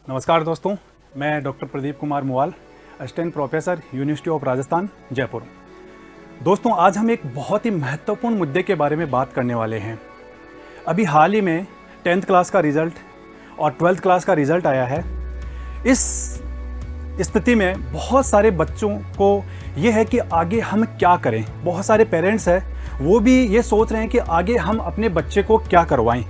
नमस्कार दोस्तों, मैं doctor Pradeep Kumar Muwal, assistant professor university of Rajasthan Jaipur. दोस्तों, आज हम एक बहुत ही महत्वपूर्ण मुद्दे के बारे में बात करने वाले हैं। अभी हाल ही में 10th क्लास का रिज़ल्ट और 12th क्लास का रिज़ल्ट आया है। इस स्थिति में बहुत सारे बच्चों को ये है कि आगे हम क्या करें। बहुत सारे पेरेंट्स हैं, वो भी ये सोच रहे हैं कि आगे हम अपने बच्चे को क्या करवाएं।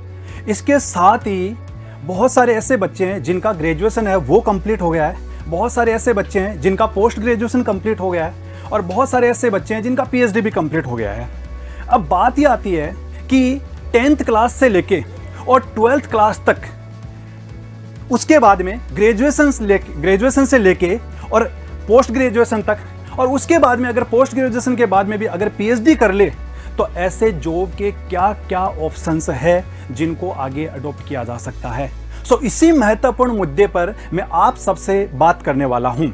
इसके साथ ही बहुत सारे ऐसे बच्चे हैं जिनका ग्रेजुएशन है वो कंप्लीट हो गया है, बहुत सारे ऐसे बच्चे हैं जिनका पोस्ट ग्रेजुएशन कंप्लीट हो गया है और बहुत सारे ऐसे बच्चे हैं जिनका पीएचडी भी कंप्लीट हो गया है। अब बात ये आती है कि 10th क्लास से लेके और 12th क्लास तक, उसके बाद में ग्रेजुएशन से लेके और पोस्ट ग्रेजुएशन तक, और उसके बाद में अगर पोस्ट ग्रेजुएशन के बाद में भी अगर पीएचडी कर ले तो ऐसे जॉब के क्या क्या ऑप्शंस है जिनको आगे अडॉप्ट किया जा सकता है। इसी महत्वपूर्ण मुद्दे पर मैं आप सबसे बात करने वाला हूं,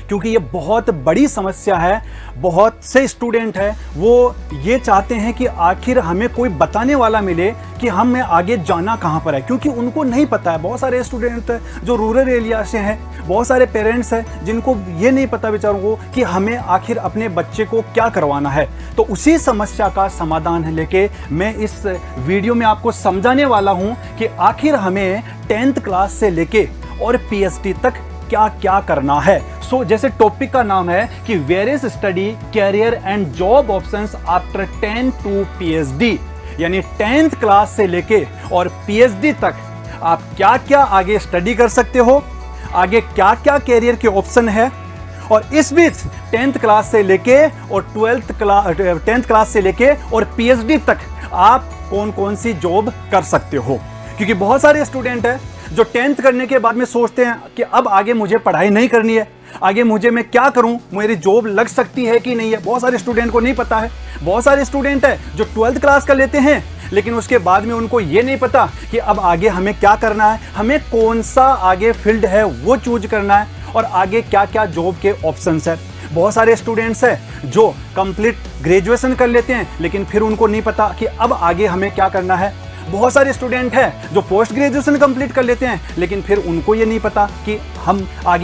क्योंकि ये बहुत बड़ी समस्या है। बहुत से स्टूडेंट हैं, वो ये चाहते हैं कि आखिर हमें कोई बताने वाला मिले कि हमें आगे जाना कहाँ पर है, क्योंकि उनको नहीं पता है। बहुत सारे स्टूडेंट जो रूरल एरिया से हैं, बहुत सारे पेरेंट्स हैं जिनको ये नहीं पता बेचारों को कि हमें आखिर अपने बच्चे को क्या करवाना है। तो उसी समस्या का समाधान लेके मैं इस वीडियो में आपको समझाने वाला हूँ कि आखिर हमें 10th क्लास से लेके और पीएचडी तक क्या क्या करना है। जैसे टॉपिक का नाम है कि various study career and job options after 10 to PhD, यानी 10th क्लास से लेके और पीएचडी तक आप क्या क्या आगे स्टडी कर सकते हो, आगे क्या क्या कैरियर के ऑप्शन है, और इस बीच 10th क्लास से लेके और 10th क्लास से लेके और पीएचडी तक आप कौन कौन सी जॉब कर सकते हो। क्योंकि बहुत सारे स्टूडेंट हैं जो 10th करने के बाद में सोचते हैं कि अब आगे मुझे पढ़ाई नहीं करनी है, आगे मैं क्या करूं, मेरी जॉब लग सकती है कि नहीं है। बहुत सारे स्टूडेंट को नहीं पता है। बहुत सारे स्टूडेंट हैं जो 12th क्लास कर लेते हैं, लेकिन उसके बाद में उनको ये नहीं पता कि अब आगे हमें क्या करना है, हमें कौन सा आगे फील्ड है वो चूज करना है, और आगे क्या क्या जॉब के ऑप्शंस है। बहुत सारे स्टूडेंट्स हैं जो कंप्लीट ग्रेजुएशन कर लेते हैं, लेकिन फिर उनको नहीं पता कि अब आगे हमें क्या करना है। बहुत सारे स्टूडेंट हैं जो पोस्ट ग्रेजुएशन कंप्लीट कर लेते हैं, लेकिन फिर उनको ये नहीं पता कि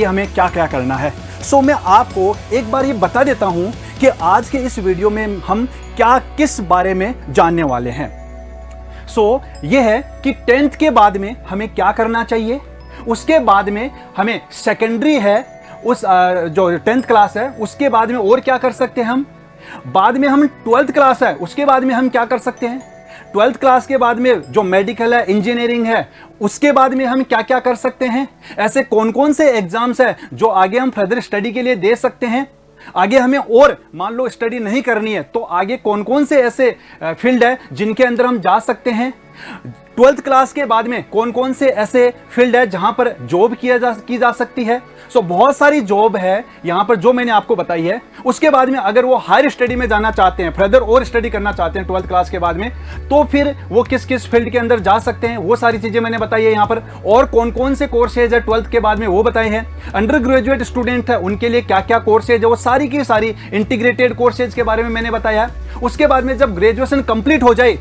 हमें क्या क्या करना है। मैं आपको एक बार ये बता देता हूं कि आज के इस वीडियो में हम किस बारे में जानने वाले हैं। ये है कि 10th के बाद में हमें क्या करना चाहिए, उसके बाद में हमें सेकेंडरी है, उस जो 10th क्लास है उसके बाद में और क्या कर सकते हैं हम, बाद में हम 12th क्लास है उसके बाद में हम क्या कर सकते हैं, 12th क्लास के बाद में जो मेडिकल है, इंजीनियरिंग है, उसके बाद में हम क्या क्या कर सकते हैं। ऐसे कौन कौन से एग्जाम्स है जो आगे हम फर्दर स्टडी के लिए दे सकते हैं। आगे हमें और मान लो स्टडी नहीं करनी है तो आगे कौन कौन से ऐसे फील्ड है जिनके अंदर हम जा सकते हैं। 12th क्लास के बाद में कौन कौन से ऐसे फील्ड है जहां पर जॉब की जा सकती है। बहुत सारी जॉब है यहां पर जो मैंने आपको बताई है। उसके बाद में अगर वो हायर स्टडी में जाना चाहते हैं, फर्दर और स्टडी करना चाहते हैं 12th क्लास के बाद में, तो फिर वो किस किस फील्ड के अंदर जा सकते हैं, वो सारी चीजें मैंने बताई है यहाँ पर। और कौन कौन से कोर्सेज है 12th के बाद में वो बताए हैं। अंडर ग्रेजुएट स्टूडेंट है उनके लिए क्या क्या कोर्सेज है, वो सारी की सारी इंटीग्रेटेड कोर्सेज के बारे में मैंने बताया है। उसके बाद में जब ग्रेजुएशन कंप्लीट हो जाए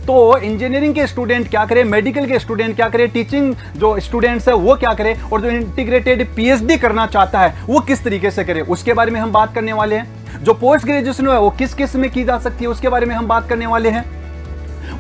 तो इंजीनियरिंग के स्टूडेंट क्या करें, मेडिकल के स्टूडेंट क्या करें, टीचिंग जो स्टूडेंट्स है वो क्या करें, और जो इंटीग्रेटेड पीएचडी करना चाहता है वो किस तरीके से करे, उसके बारे में हम बात करने वाले हैं। जो पोस्ट ग्रेजुएशन है वो किस किस में की जा सकती है उसके बारे में हम बात करने वाले हैं।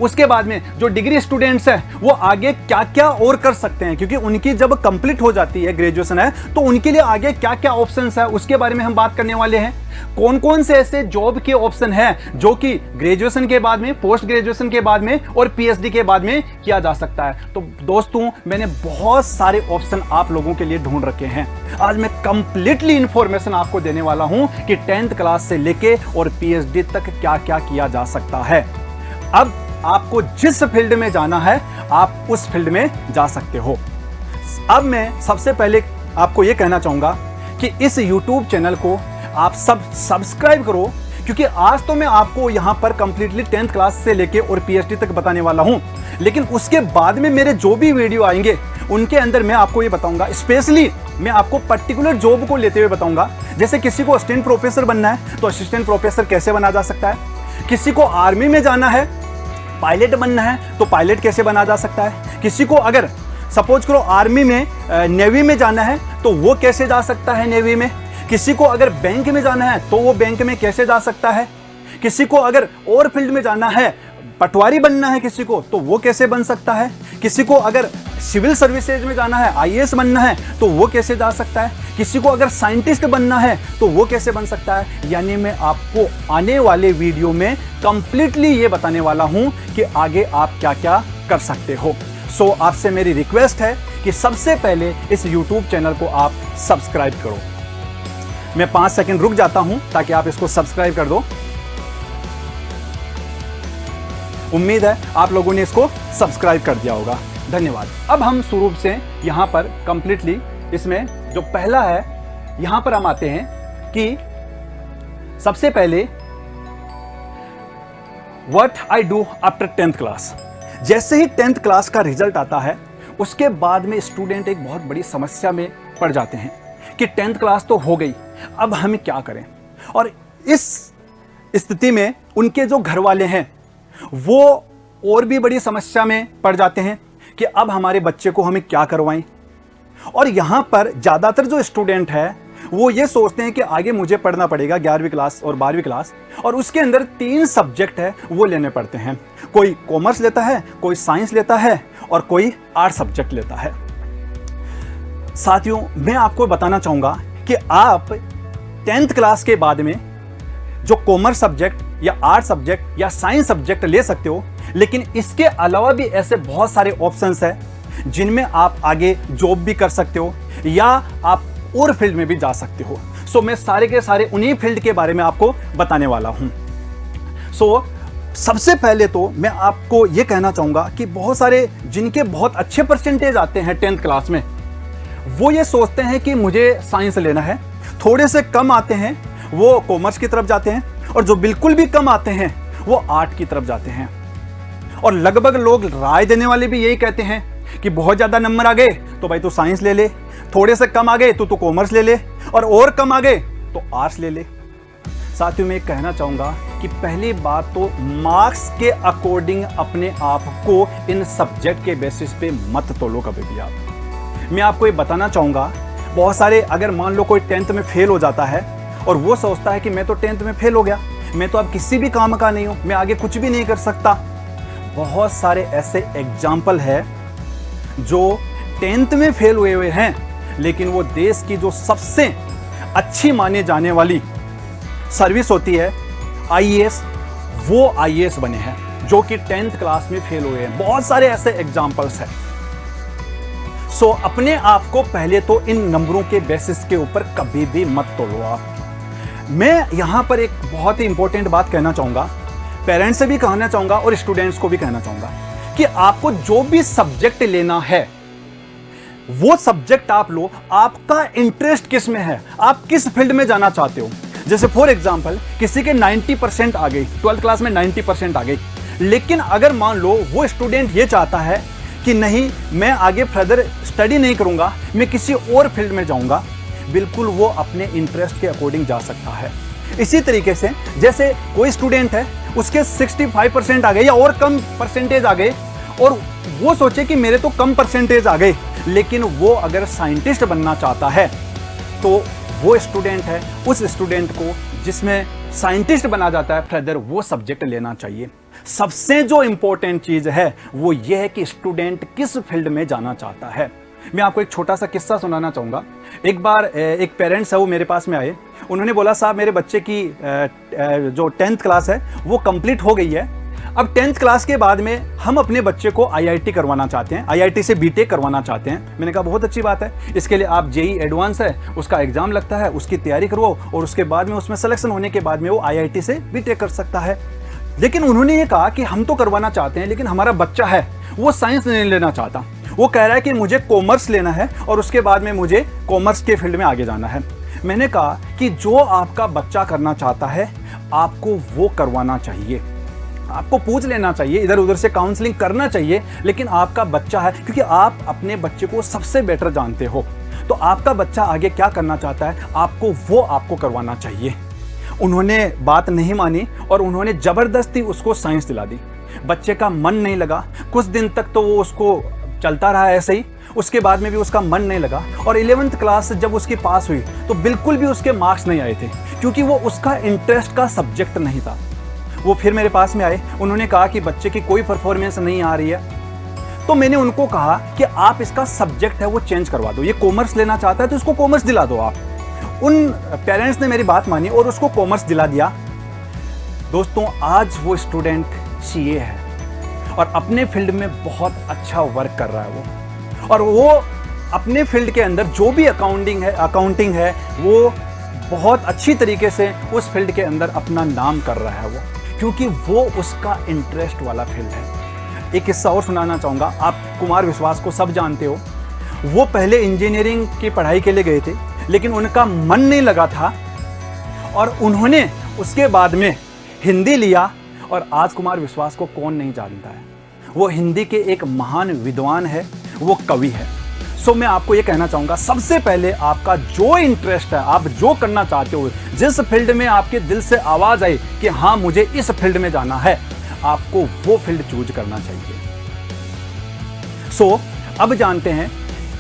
उसके बाद में जो डिग्री स्टूडेंट्स हैं वो आगे क्या क्या और कर सकते हैं, क्योंकि उनकी जब कंप्लीट हो जाती है ग्रेजुएशन है तो उनके लिए आगे क्या क्या ऑप्शंस है उसके बारे में हम बात करने वाले हैं। कौन कौन से ऐसे जॉब के ऑप्शन हैं जो कि ग्रेजुएशन के बाद में, पोस्ट ग्रेजुएशन के बाद में और पीएचडी के बाद में किया जा सकता है। तो दोस्तों, मैंने बहुत सारे ऑप्शन आप लोगों के लिए ढूंढ रखे हैं। आज मैं कंप्लीटली इंफॉर्मेशन आपको देने वाला हूं कि 10th क्लास से लेके और पीएचडी तक क्या क्या किया जा सकता है। अब आपको जिस फील्ड में जाना है आप उस फील्ड में जा सकते हो। अब मैं सबसे पहले आपको यह कहना चाहूंगा कि इस YouTube चैनल को आप सब सब्सक्राइब करो, क्योंकि आज तो मैं आपको यहां पर कंप्लीटली 10th क्लास से लेके और पीएचडी तक बताने वाला हूं, लेकिन उसके बाद में मेरे जो भी वीडियो आएंगे उनके अंदर मैं आपको ये बताऊंगा, स्पेशली मैं आपको पर्टिकुलर जॉब को लेते हुए बताऊंगा। जैसे किसी को असिस्टेंट प्रोफेसर बनना है तो असिस्टेंट प्रोफेसर कैसे बना जा सकता है, किसी को आर्मी में जाना है, पायलट बनना है तो पायलट कैसे बना जा सकता है, किसी को अगर सपोज करो आर्मी में, नेवी में जाना है तो वो कैसे जा सकता है नेवी में। किसी को अगर बैंक में जाना है तो वो बैंक में कैसे जा सकता है। किसी को अगर और फील्ड में जाना है, पटवारी बनना है किसी को, तो वो कैसे बन सकता है। किसी को अगर सिविल सर्विसेज में जाना है, आईएएस बनना है, तो वो कैसे जा सकता है। किसी को अगर साइंटिस्ट बनना है तो वो कैसे बन सकता है। यानी मैं आपको आने वाले वीडियो में कंप्लीटली ये बताने वाला हूं कि आगे आप क्या क्या कर सकते हो। सो आपसे मेरी रिक्वेस्ट है कि सबसे पहले इस YouTube चैनल को आप सब्सक्राइब करो। मैं 5 सेकंड रुक जाता हूं ताकि आप इसको सब्सक्राइब कर दो। उम्मीद है आप लोगों ने इसको सब्सक्राइब कर दिया होगा। धन्यवाद। अब हम शुरू से यहां पर कंप्लीटली इसमें जो पहला है, यहां पर हम आते हैं कि सबसे पहले what I do after 10th class. जैसे ही 10th क्लास का रिजल्ट आता है उसके बाद में स्टूडेंट एक बहुत बड़ी समस्या में पड़ जाते हैं कि 10th क्लास तो हो गई, अब हम क्या करें। और इस स्थिति में उनके जो घर वाले हैं वो और भी बड़ी समस्या में पड़ जाते हैं कि अब हमारे बच्चे को हमें क्या करवाएं। और यहाँ पर ज़्यादातर जो स्टूडेंट है वो ये सोचते हैं कि आगे मुझे पढ़ना पड़ेगा 11वीं क्लास और 12वीं क्लास, और उसके अंदर 3 सब्जेक्ट है वो लेने पड़ते हैं। कोई कॉमर्स लेता है, कोई साइंस लेता है और कोई आर्ट सब्जेक्ट लेता है। साथियों, मैं आपको बताना चाहूँगा कि आप 10th क्लास के बाद में जो कॉमर्स सब्जेक्ट या आर्ट सब्जेक्ट या साइंस सब्जेक्ट ले सकते हो, लेकिन इसके अलावा भी ऐसे बहुत सारे ऑप्शंस हैं जिनमें आप आगे जॉब भी कर सकते हो या आप और फील्ड में भी जा सकते हो। सो मैं सारे के सारे उन्हीं फील्ड के बारे में आपको बताने वाला हूं। सो सबसे पहले तो मैं आपको यह कहना चाहूंगा कि बहुत सारे जिनके बहुत अच्छे परसेंटेज आते हैं 10th क्लास में, वो ये सोचते हैं कि मुझे साइंस लेना है। थोड़े से कम आते हैं वो कॉमर्स की तरफ जाते हैं, और जो बिल्कुल भी कम आते हैं वो आर्ट की तरफ जाते हैं। और लगभग लोग राय देने वाले भी यही कहते हैं कि बहुत ज़्यादा नंबर आ गए तो भाई तू साइंस ले ले, थोड़े से कम आ गए तो कॉमर्स ले ले, और कम आ गए तो आर्ट्स ले ले। साथियों, मैं कहना चाहूँगा कि पहली बात तो मार्क्स के अकॉर्डिंग अपने आप को इन सब्जेक्ट के बेसिस पे मत तोलो कभी भी आप। मैं आपको ये बताना चाहूँगा, बहुत सारे अगर मान लो कोई 10th में फेल हो जाता है और वो सोचता है कि मैं तो 10th में फेल हो गया, मैं तो अब किसी भी काम का नहीं हूँ, मैं आगे कुछ भी नहीं कर सकता। बहुत सारे ऐसे एग्जाम्पल है जो 10th में फेल हुए हुए हैं, लेकिन वो देश की जो सबसे अच्छी माने जाने वाली सर्विस होती है आईएएस, वो आईएएस बने हैं जो कि 10th क्लास में फेल हुए हैं। बहुत सारे ऐसे एग्जाम्पल्स हैं। सो अपने आप को पहले तो इन नंबरों के बेसिस के ऊपर कभी भी मत तोलो आप। मैं यहां पर एक बहुत ही इंपॉर्टेंट बात कहना चाहूंगा, पेरेंट्स से भी कहना चाहूंगा और स्टूडेंट्स को भी कहना चाहूंगा कि आपको जो भी सब्जेक्ट लेना है वो सब्जेक्ट आप लो। आपका इंटरेस्ट किस में है, आप किस फील्ड में जाना चाहते हो। जैसे फॉर एग्जांपल किसी के 90% आ गई, 12th क्लास में 90% आ गई, लेकिन अगर मान लो वो स्टूडेंट ये चाहता है कि नहीं मैं आगे फर्दर स्टडी नहीं करूंगा, मैं किसी और फील्ड में जाऊंगा, बिल्कुल वो अपने इंटरेस्ट के अकॉर्डिंग जा सकता है। इसी तरीके से जैसे कोई स्टूडेंट है उसके 65% आ गए या और कम परसेंटेज आ गए, और वो सोचे कि मेरे तो कम परसेंटेज आ गए, लेकिन वो अगर साइंटिस्ट बनना चाहता है तो वो स्टूडेंट है, उस स्टूडेंट को जिसमें साइंटिस्ट बना जाता है फर्दर वो सब्जेक्ट लेना चाहिए। सबसे जो इंपॉर्टेंट चीज है वो ये है कि स्टूडेंट किस फील्ड में जाना चाहता है। मैं आपको एक छोटा सा किस्सा सुनाना चाहूँगा। एक बार एक पेरेंट्स है वो मेरे पास में आए, उन्होंने बोला साहब मेरे बच्चे की जो 10th क्लास है वो कंप्लीट हो गई है, अब 10th क्लास के बाद में हम अपने बच्चे को आईआईटी करवाना चाहते हैं, आईआईटी से बीटेक करवाना चाहते हैं। मैंने कहा बहुत अच्छी बात है, इसके लिए आप जेई एडवांस है उसका एग्जाम लगता है, उसकी तैयारी करवाओ और उसके बाद में उसमें सिलेक्शन होने के बाद में वो आईआईटी से बीटेक कर सकता है। लेकिन उन्होंने ये कहा कि हम तो करवाना चाहते हैं लेकिन हमारा बच्चा है वो साइंस नहीं लेना चाहता, वो कह रहा है कि मुझे कॉमर्स लेना है और उसके बाद में मुझे कॉमर्स के फील्ड में आगे जाना है। मैंने कहा कि जो आपका बच्चा करना चाहता है आपको वो करवाना चाहिए, आपको पूछ लेना चाहिए, इधर उधर से काउंसलिंग करना चाहिए, लेकिन आपका बच्चा है, क्योंकि आप अपने बच्चे को सबसे बेटर जानते हो, तो आपका बच्चा आगे क्या करना चाहता है आपको करवाना चाहिए। उन्होंने बात नहीं मानी और उन्होंने जबरदस्ती उसको साइंस दिला दी। बच्चे का मन नहीं लगा, कुछ दिन तक तो वो उसको चलता रहा ऐसे ही, उसके बाद में भी उसका मन नहीं लगा और 11th क्लास जब उसकी पास हुई तो बिल्कुल भी उसके मार्क्स नहीं आए थे, क्योंकि वो उसका इंटरेस्ट का सब्जेक्ट नहीं था। वो फिर मेरे पास में आए, उन्होंने कहा कि बच्चे की कोई परफॉर्मेंस नहीं आ रही है। तो मैंने उनको कहा कि आप इसका सब्जेक्ट है वो चेंज करवा दो, ये कॉमर्स लेना चाहता है तो इसको कॉमर्स दिला दो आप। उन पेरेंट्स ने मेरी बात मानी और उसको कॉमर्स दिला दिया। दोस्तों, आज वो स्टूडेंट सीए है और अपने फील्ड में बहुत अच्छा वर्क कर रहा है वो, और वो अपने फील्ड के अंदर जो भी अकाउंटिंग है वो बहुत अच्छी तरीके से उस फील्ड के अंदर अपना नाम कर रहा है वो, क्योंकि वो उसका इंटरेस्ट वाला फील्ड है। एक किस्सा और सुनाना चाहूँगा। आप कुमार विश्वास को सब जानते हो। वो पहले इंजीनियरिंग की पढ़ाई के लिए गए थे, लेकिन उनका मन नहीं लगा था और उन्होंने उसके बाद में हिंदी लिया, और आज कुमार विश्वास को कौन नहीं जानता है। वो हिंदी के एक महान विद्वान है, वो कवि है। सो मैं आपको ये कहना चाहूँगा, सबसे पहले आपका जो इंटरेस्ट है, आप जो करना चाहते हो, जिस फील्ड में आपके दिल से आवाज़ आए कि हाँ मुझे इस फील्ड में जाना है, आपको वो फील्ड चूज करना चाहिए। सो अब जानते हैं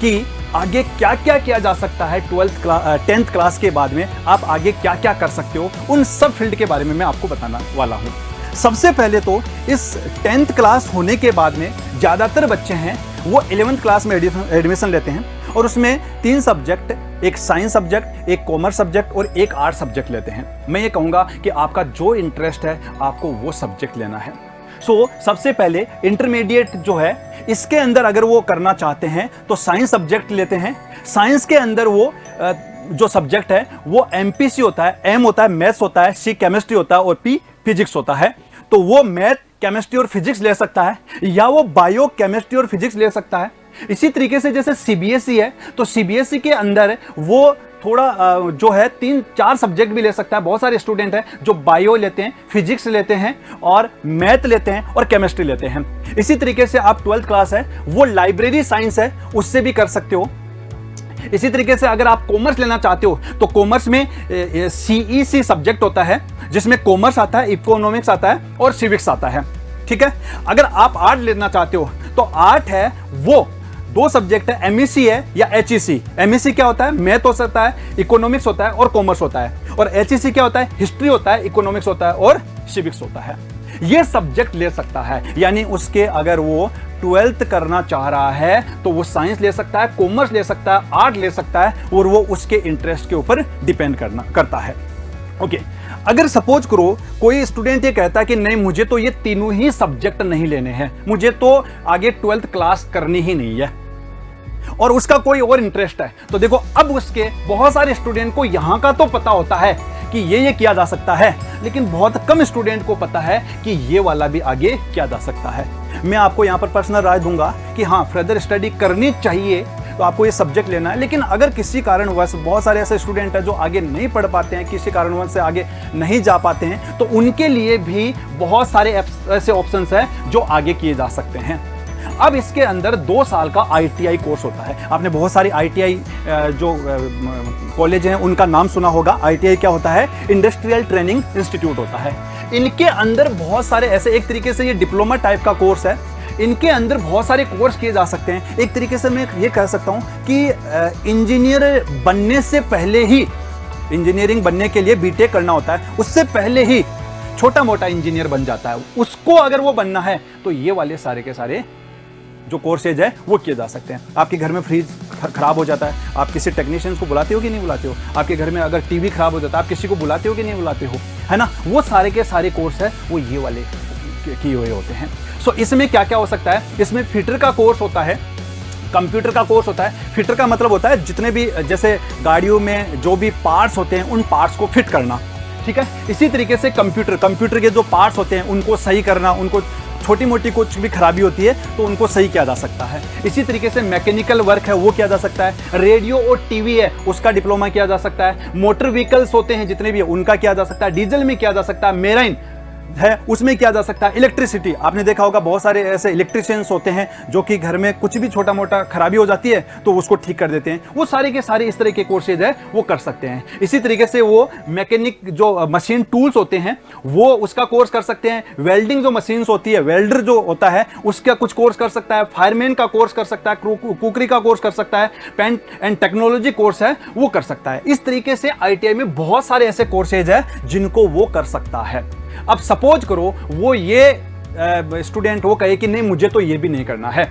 कि आगे क्या क्या किया जा सकता है। 10th क्लास के बाद में आप आगे क्या क्या कर सकते हो, उन सब फील्ड के बारे में मैं आपको बताना वाला हूँ। सबसे पहले तो इस 10th क्लास होने के बाद में ज़्यादातर बच्चे हैं वो 11th क्लास में एडमिशन लेते हैं, और उसमें 3 सब्जेक्ट, एक साइंस सब्जेक्ट, एक कॉमर्स सब्जेक्ट और एक आर्ट सब्जेक्ट लेते हैं। मैं ये कहूँगा कि आपका जो इंटरेस्ट है आपको वो सब्जेक्ट लेना है। सबसे पहले इंटरमीडिएट जो है, इसके अंदर अगर वो करना चाहते हैं तो साइंस सब्जेक्ट लेते हैं। साइंस के अंदर वो जो सब्जेक्ट है वो एमपीसी होता है, एम होता है मैथ्स होता है, सी केमिस्ट्री होता है और पी फिजिक्स होता है। तो वो मैथ, केमिस्ट्री और फिजिक्स ले सकता है, या वो बायो, केमिस्ट्री और फिजिक्स ले सकता है। इसी तरीके से जैसे सीबीएसई है, तो सीबीएसई के अंदर वो थोड़ा जो है 3-4 सब्जेक्ट भी ले सकता है। बहुत सारे स्टूडेंट हैं जो बायो लेते हैं, फिजिक्स लेते हैं और मैथ लेते हैं और केमिस्ट्री लेते हैं। इसी तरीके से आप 12th क्लास है वो लाइब्रेरी साइंस है, उससे भी कर सकते हो। इसी तरीके से अगर आप कॉमर्स लेना चाहते हो तो कॉमर्स में सीईसी सब्जेक्ट होता है, जिसमें कॉमर्स आता है, इकोनॉमिक्स आता है और सिविक्स आता है। ठीक है। अगर आप आर्ट लेना चाहते हो तो आर्ट है वो 2 सब्जेक्ट है, एमईसी है या एचईसी। एमईसी क्या होता है? मैथ हो सकता है, इकोनॉमिक्स होता है और कॉमर्स होता है। और एचईसी क्या होता है? हिस्ट्री होता है, इकोनॉमिक्स होता है और सिविक्स होता है। ये सब्जेक्ट ले सकता है, यानी उसके अगर वो 12th करना चाह रहा है तो वो साइंस ले सकता है, कॉमर्स ले सकता है, आर्ट ले सकता है, और वो उसके इंटरेस्ट के ऊपर डिपेंड करता है। ओके। अगर सपोज करो कोई स्टूडेंट ये कहता है कि नहीं मुझे तो ये तीनों ही सब्जेक्ट नहीं लेने हैं, मुझे तो आगे 12th क्लास करनी ही नहीं है, और उसका कोई और इंटरेस्ट है, तो देखो अब उसके बहुत सारे स्टूडेंट को यहाँ का तो पता होता है कि ये किया जा सकता है, लेकिन बहुत कम स्टूडेंट को पता है कि ये वाला भी आगे किया जा सकता है। मैं आपको यहाँ पर पर्सनल राय दूंगा कि हाँ फर्दर स्टडी करनी चाहिए, तो आपको ये सब्जेक्ट लेना है। लेकिन अगर किसी कारणवश, बहुत सारे ऐसे स्टूडेंट हैं जो आगे नहीं पढ़ पाते हैं, किसी कारणवश से आगे नहीं जा पाते हैं, तो उनके लिए भी बहुत सारे ऐसे ऑप्शंस हैं जो आगे किए जा सकते हैं। अब इसके अंदर 2 साल का आईटीआई कोर्स होता है। आपने बहुत सारी आईटीआई जो कॉलेज हैं उनका नाम सुना होगा। आईटीआई क्या होता है? इंडस्ट्रियल ट्रेनिंग इंस्टीट्यूट होता है। इनके अंदर बहुत सारे ऐसे, एक तरीके से ये डिप्लोमा टाइप का कोर्स है, इनके अंदर बहुत सारे कोर्स किए जा सकते हैं। एक तरीके से मैं ये कह सकता हूँ कि इंजीनियर बनने से पहले ही, इंजीनियरिंग बनने के लिए बीटेक करना होता है, उससे पहले ही छोटा मोटा इंजीनियर बन जाता है। उसको अगर वो बनना है तो ये वाले सारे के सारे जो कोर्सेज है वो किए जा सकते हैं। आपके घर में फ्रिज खराब हो जाता है, आप किसी टेक्नीशियंस को बुलाते हो कि नहीं बुलाते हो? आपके घर में अगर टीवी खराब हो जाता है, आप किसी को बुलाते हो कि नहीं बुलाते हो? है ना? वो सारे के सारे कोर्स है वो ये वाले किए हुए होते हैं। सो इसमें क्या क्या हो सकता है? इसमें फिटर का कोर्स होता है, कंप्यूटर का कोर्स होता है। फिटर का मतलब होता है जितने भी, जैसे गाड़ियों में जो भी पार्ट्स होते हैं उन पार्ट्स को फिट करना। ठीक है। इसी तरीके से कंप्यूटर के जो पार्ट्स होते हैं उनको सही करना, उनको छोटी मोटी कुछ भी खराबी होती है तो उनको सही किया जा सकता है। इसी तरीके से मैकेनिकल वर्क है वो किया जा सकता है। रेडियो और टीवी है उसका डिप्लोमा किया जा सकता है। मोटर व्हीकल्स होते हैं जितने भी उनका किया जा सकता है। डीजल में किया जा सकता है। मेराइन है उसमें किया जा सकता है। इलेक्ट्रिसिटी, आपने देखा होगा बहुत सारे ऐसे इलेक्ट्रिशियंस होते हैं जो कि घर में कुछ भी छोटा मोटा खराबी हो जाती है तो उसको ठीक कर देते हैं, वो सारे के सारे इस तरह के कोर्सेज है वो कर सकते हैं। इसी तरीके से वो मैकेनिक जो मशीन टूल्स होते हैं वो उसका कोर्स कर सकते हैं। वेल्डिंग जो मशीन्स होती है, वेल्डर जो होता है उसका कुछ कोर्स कर सकता है। फायरमैन का कोर्स कर सकता है, कुकरी का कोर्स कर सकता है, पेंट एंड टेक्नोलॉजी कोर्स है वो कर सकता है। इस तरीके से ITI में बहुत सारे ऐसे कोर्सेज है जिनको वो कर सकता है। अब सपोज करो वो ये स्टूडेंट वो कहे कि नहीं मुझे तो ये भी नहीं करना है,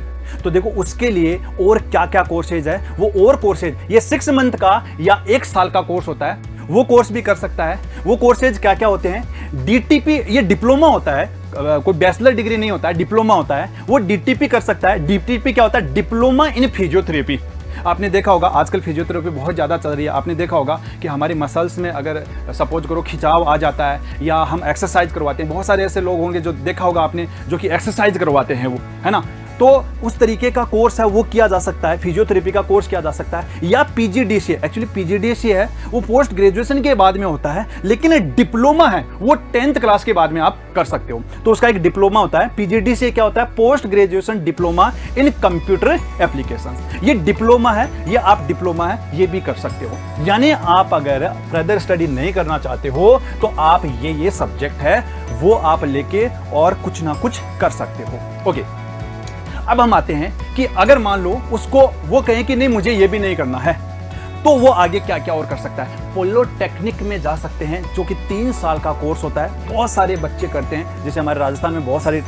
तो देखो उसके लिए और क्या क्या कोर्सेज है, वो और कोर्सेज ये 6 मंथ का या 1 साल का कोर्स होता है वो कोर्स भी कर सकता है। वो कोर्सेज क्या क्या होते हैं? DTP, ये डिप्लोमा होता है, कोई बैचलर डिग्री नहीं होता है, डिप्लोमा होता है। वो DTP कर सकता है। DTP क्या होता है? Diploma in physiotherapy. आपने देखा होगा आजकल फिजियोथेरेपी बहुत ज़्यादा चल रही है। आपने देखा होगा कि हमारे मसल्स में अगर सपोज करो खिंचाव आ जाता है या हम एक्सरसाइज करवाते हैं, बहुत सारे ऐसे लोग होंगे जो देखा होगा आपने जो कि एक्सरसाइज करवाते हैं वो, है ना, तो उस तरीके का कोर्स है वो किया जा सकता है। फिजियोथेरेपी का कोर्स किया जा सकता है। या PGDCA, एक्चुअली PGDCA है वो पोस्ट ग्रेजुएशन के बाद में होता है, लेकिन डिप्लोमा है वो 10th क्लास के बाद में आप कर सकते हो, तो उसका एक डिप्लोमा होता है। PGDCA क्या होता है? Post graduation diploma in computer applications. ये डिप्लोमा है, ये आप डिप्लोमा है ये भी कर सकते हो। यानी आप अगर फर्दर स्टडी नहीं करना चाहते हो तो आप ये सब्जेक्ट है वो आप लेके और कुछ ना कुछ कर सकते हो। ओके, अब हम आते हैं कि अगर मान लो उसको वो कहें कि नहीं मुझे ये भी नहीं करना है, तो वो आगे क्या क्या और कर सकता है? पॉलिटेक्निक में जा सकते हैं जो कि 3 साल का कोर्स होता है। बहुत सारे बच्चे करते हैं, जैसे हमारे राजस्थान में बहुत सारी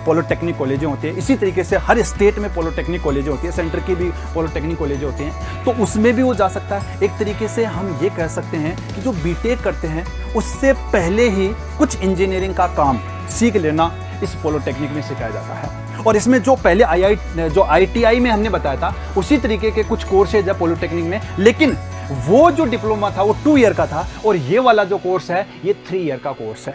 पॉलिटेक्निक कॉलेजें होती हैं। इसी तरीके से हर स्टेट में पॉलिटेक्निक कॉलेजें होती है, सेंटर की भी पॉलिटेक्निक कॉलेजें होती हैं, तो उसमें भी वो जा सकता है। एक तरीके से हम ये कह सकते हैं कि जो BTech करते हैं उससे पहले ही कुछ इंजीनियरिंग का काम सीख लेना इस पॉलिटेक्निक में सिखाया जाता है। और इसमें जो पहले जो ITI में हमने बताया था उसी तरीके के कुछ कोर्सेज है पॉलिटेक्निक में, लेकिन वो जो डिप्लोमा था वो 2 ईयर का था और ये वाला जो कोर्स है ये 3 ईयर का कोर्स है।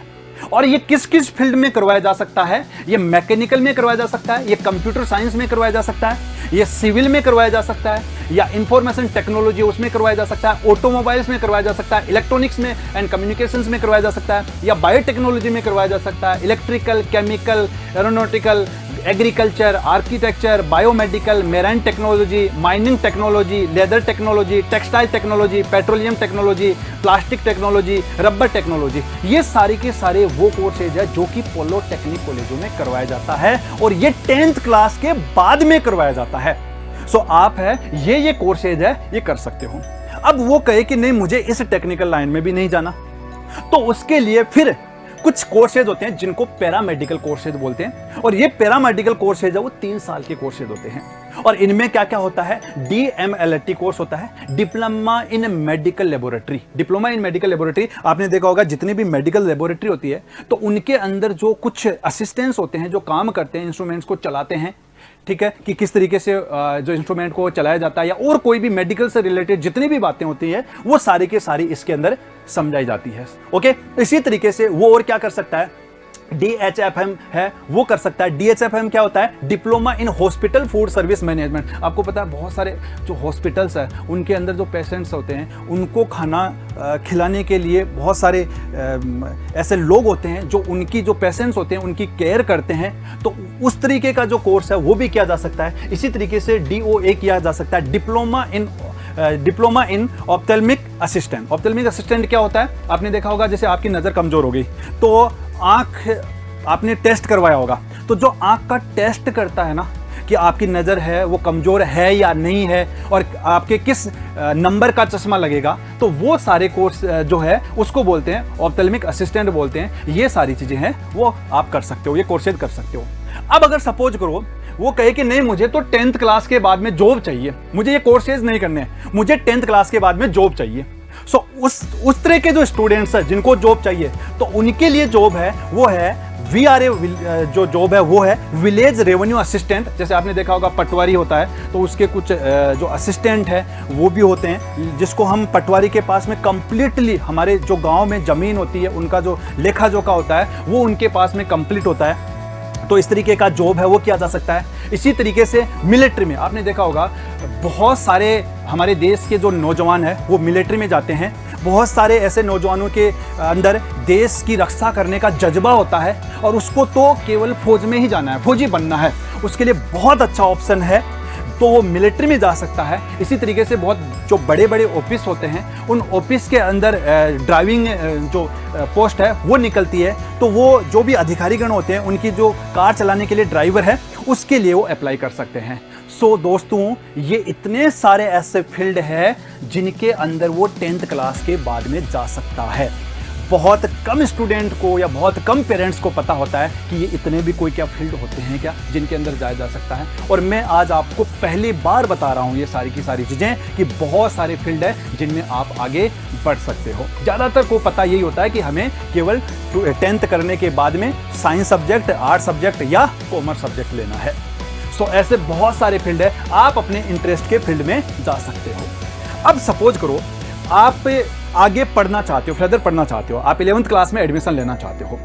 और ये किस किस फील्ड में करवाया जा सकता है? ये मैकेनिकल में करवाया जा सकता है, ये कंप्यूटर साइंस में करवाया जा सकता है, ये सिविल में करवाया जा सकता है, या इंफॉर्मेशन टेक्नोलॉजी उसमें करवाया जा सकता है, ऑटोमोबाइल्स में करवाया जा सकता है, इलेक्ट्रॉनिक्स में एंड कम्युनिकेशंस में करवाया जा सकता है, या बायोटेक्नोलॉजी में करवाया जा सकता है, electrical, chemical, aeronautical, agriculture, architecture, biomedical, marine technology, mining technology, leather technology, textile technology, petroleum technology, plastic technology, rubber technology, ये सारे के सारे वो कोर्सेज है जो कि पॉलिटेक्निक कॉलेजों में करवाया जाता है और ये 10th क्लास के बाद में करवाया जाता है। सो आप है ये कोर्सेज है ये कर सकते हो। अब वो कहे कि नहीं मुझे इस टेक्निकल लाइन में भी नहीं जाना, तो उसके लिए फिर कुछ कोर्सेज होते हैं जिनको पैरामेडिकल कोर्सेज बोलते हैं, और ये पैरामेडिकल कोर्सेज है वो 3 साल के कोर्सेज होते हैं। और इनमें क्या क्या होता है? DMLT कोर्स होता है, diploma in medical laboratory. Diploma in medical laboratory आपने देखा होगा जितनी भी मेडिकल लेबोरेटरी होती है तो उनके अंदर जो कुछ असिस्टेंट्स होते हैं जो काम करते हैं, इंस्ट्रूमेंट्स को चलाते हैं, ठीक है, कि किस तरीके से जो इंस्ट्रूमेंट को चलाया जाता है या और कोई भी मेडिकल से रिलेटेड जितनी भी बातें होती हैं वो सारी के सारी इसके अंदर समझाई जाती है। ओके, इसी तरीके से वो और क्या कर सकता है? DHFM है वो कर सकता है। DHFM क्या होता है? Diploma in hospital food service management. आपको पता है बहुत सारे जो हॉस्पिटल्स है उनके अंदर जो पेशेंट्स होते हैं उनको खाना खिलाने के लिए बहुत सारे ऐसे लोग होते हैं जो उनकी जो पेशेंट्स होते हैं उनकी केयर करते हैं, तो उस तरीके का जो कोर्स है वो भी किया जा सकता है। इसी तरीके से DOA किया जा सकता है, diploma in ophthalmic assistant. Ophthalmic assistant क्या होता है? आपने देखा होगा जैसे आपकी नज़र कमज़ोर हो गई तो आँख आपने टेस्ट करवाया होगा, तो जो आँख का टेस्ट करता है ना कि आपकी नज़र है वो कमज़ोर है या नहीं है और आपके किस नंबर का चश्मा लगेगा, तो वो सारे कोर्स जो है उसको बोलते हैं ऑप्थेल्मिक असिस्टेंट बोलते हैं। ये सारी चीज़ें हैं वो आप कर सकते हो, ये कोर्सेज कर सकते हो। अब अगर सपोज करो वो कहे कि नहीं मुझे तो 10th क्लास के बाद में जॉब चाहिए, मुझे ये कोर्सेज नहीं करने हैं, मुझे 10th क्लास के बाद में जॉब चाहिए। सो उस तरह के जो स्टूडेंट्स हैं जिनको जॉब चाहिए तो उनके लिए जॉब है वो है VRA, जो जॉब है वो है विलेज रेवेन्यू असिस्टेंट। जैसे आपने देखा होगा पटवारी होता है तो उसके कुछ जो असिस्टेंट है वो भी होते हैं, जिसको हम पटवारी के पास में कंप्लीटली हमारे जो गांव में ज़मीन होती है उनका जो लेखा जोखा होता है वो उनके पास में कंप्लीट होता है, तो इस तरीके का जॉब है वो किया जा सकता है। इसी तरीके से मिलिट्री में आपने देखा होगा बहुत सारे हमारे देश के जो नौजवान हैं वो मिलिट्री में जाते हैं बहुत सारे ऐसे नौजवानों के अंदर देश की रक्षा करने का जज्बा होता है और उसको तो केवल फौज में ही जाना है, फौजी बनना है, उसके लिए बहुत अच्छा ऑप्शन है, तो वो मिलिट्री में जा सकता है। इसी तरीके से बहुत जो बड़े बड़े ऑफिस होते हैं, उन ऑफिस के अंदर ड्राइविंग जो पोस्ट है वो निकलती है, तो वो जो भी अधिकारीगण होते हैं उनकी जो कार चलाने के लिए ड्राइवर है, उसके लिए वो अप्लाई कर सकते हैं। सो दोस्तों, ये इतने सारे ऐसे फील्ड है जिनके अंदर वो 10th क्लास के बाद में जा सकता है। बहुत कम स्टूडेंट को या बहुत कम पेरेंट्स को पता होता है कि ये इतने भी कोई क्या फील्ड होते हैं क्या जिनके अंदर जाया जा सकता है। और मैं आज आपको पहली बार बता रहा हूँ ये सारी की सारी चीज़ें कि बहुत सारे फील्ड है जिनमें आप आगे बढ़ सकते हो। ज़्यादातर को पता यही होता है कि हमें केवल 10th करने के बाद में साइंस सब्जेक्ट, आर्ट सब्जेक्ट या कॉमर्स सब्जेक्ट लेना है। सो ऐसे बहुत सारे फील्ड है, आप अपने इंटरेस्ट के फील्ड में जा सकते हो। अब सपोज करो आप आगे पढ़ना चाहते हो, फर्दर पढ़ना चाहते हो, आप 11th क्लास में एडमिशन लेना चाहते हो,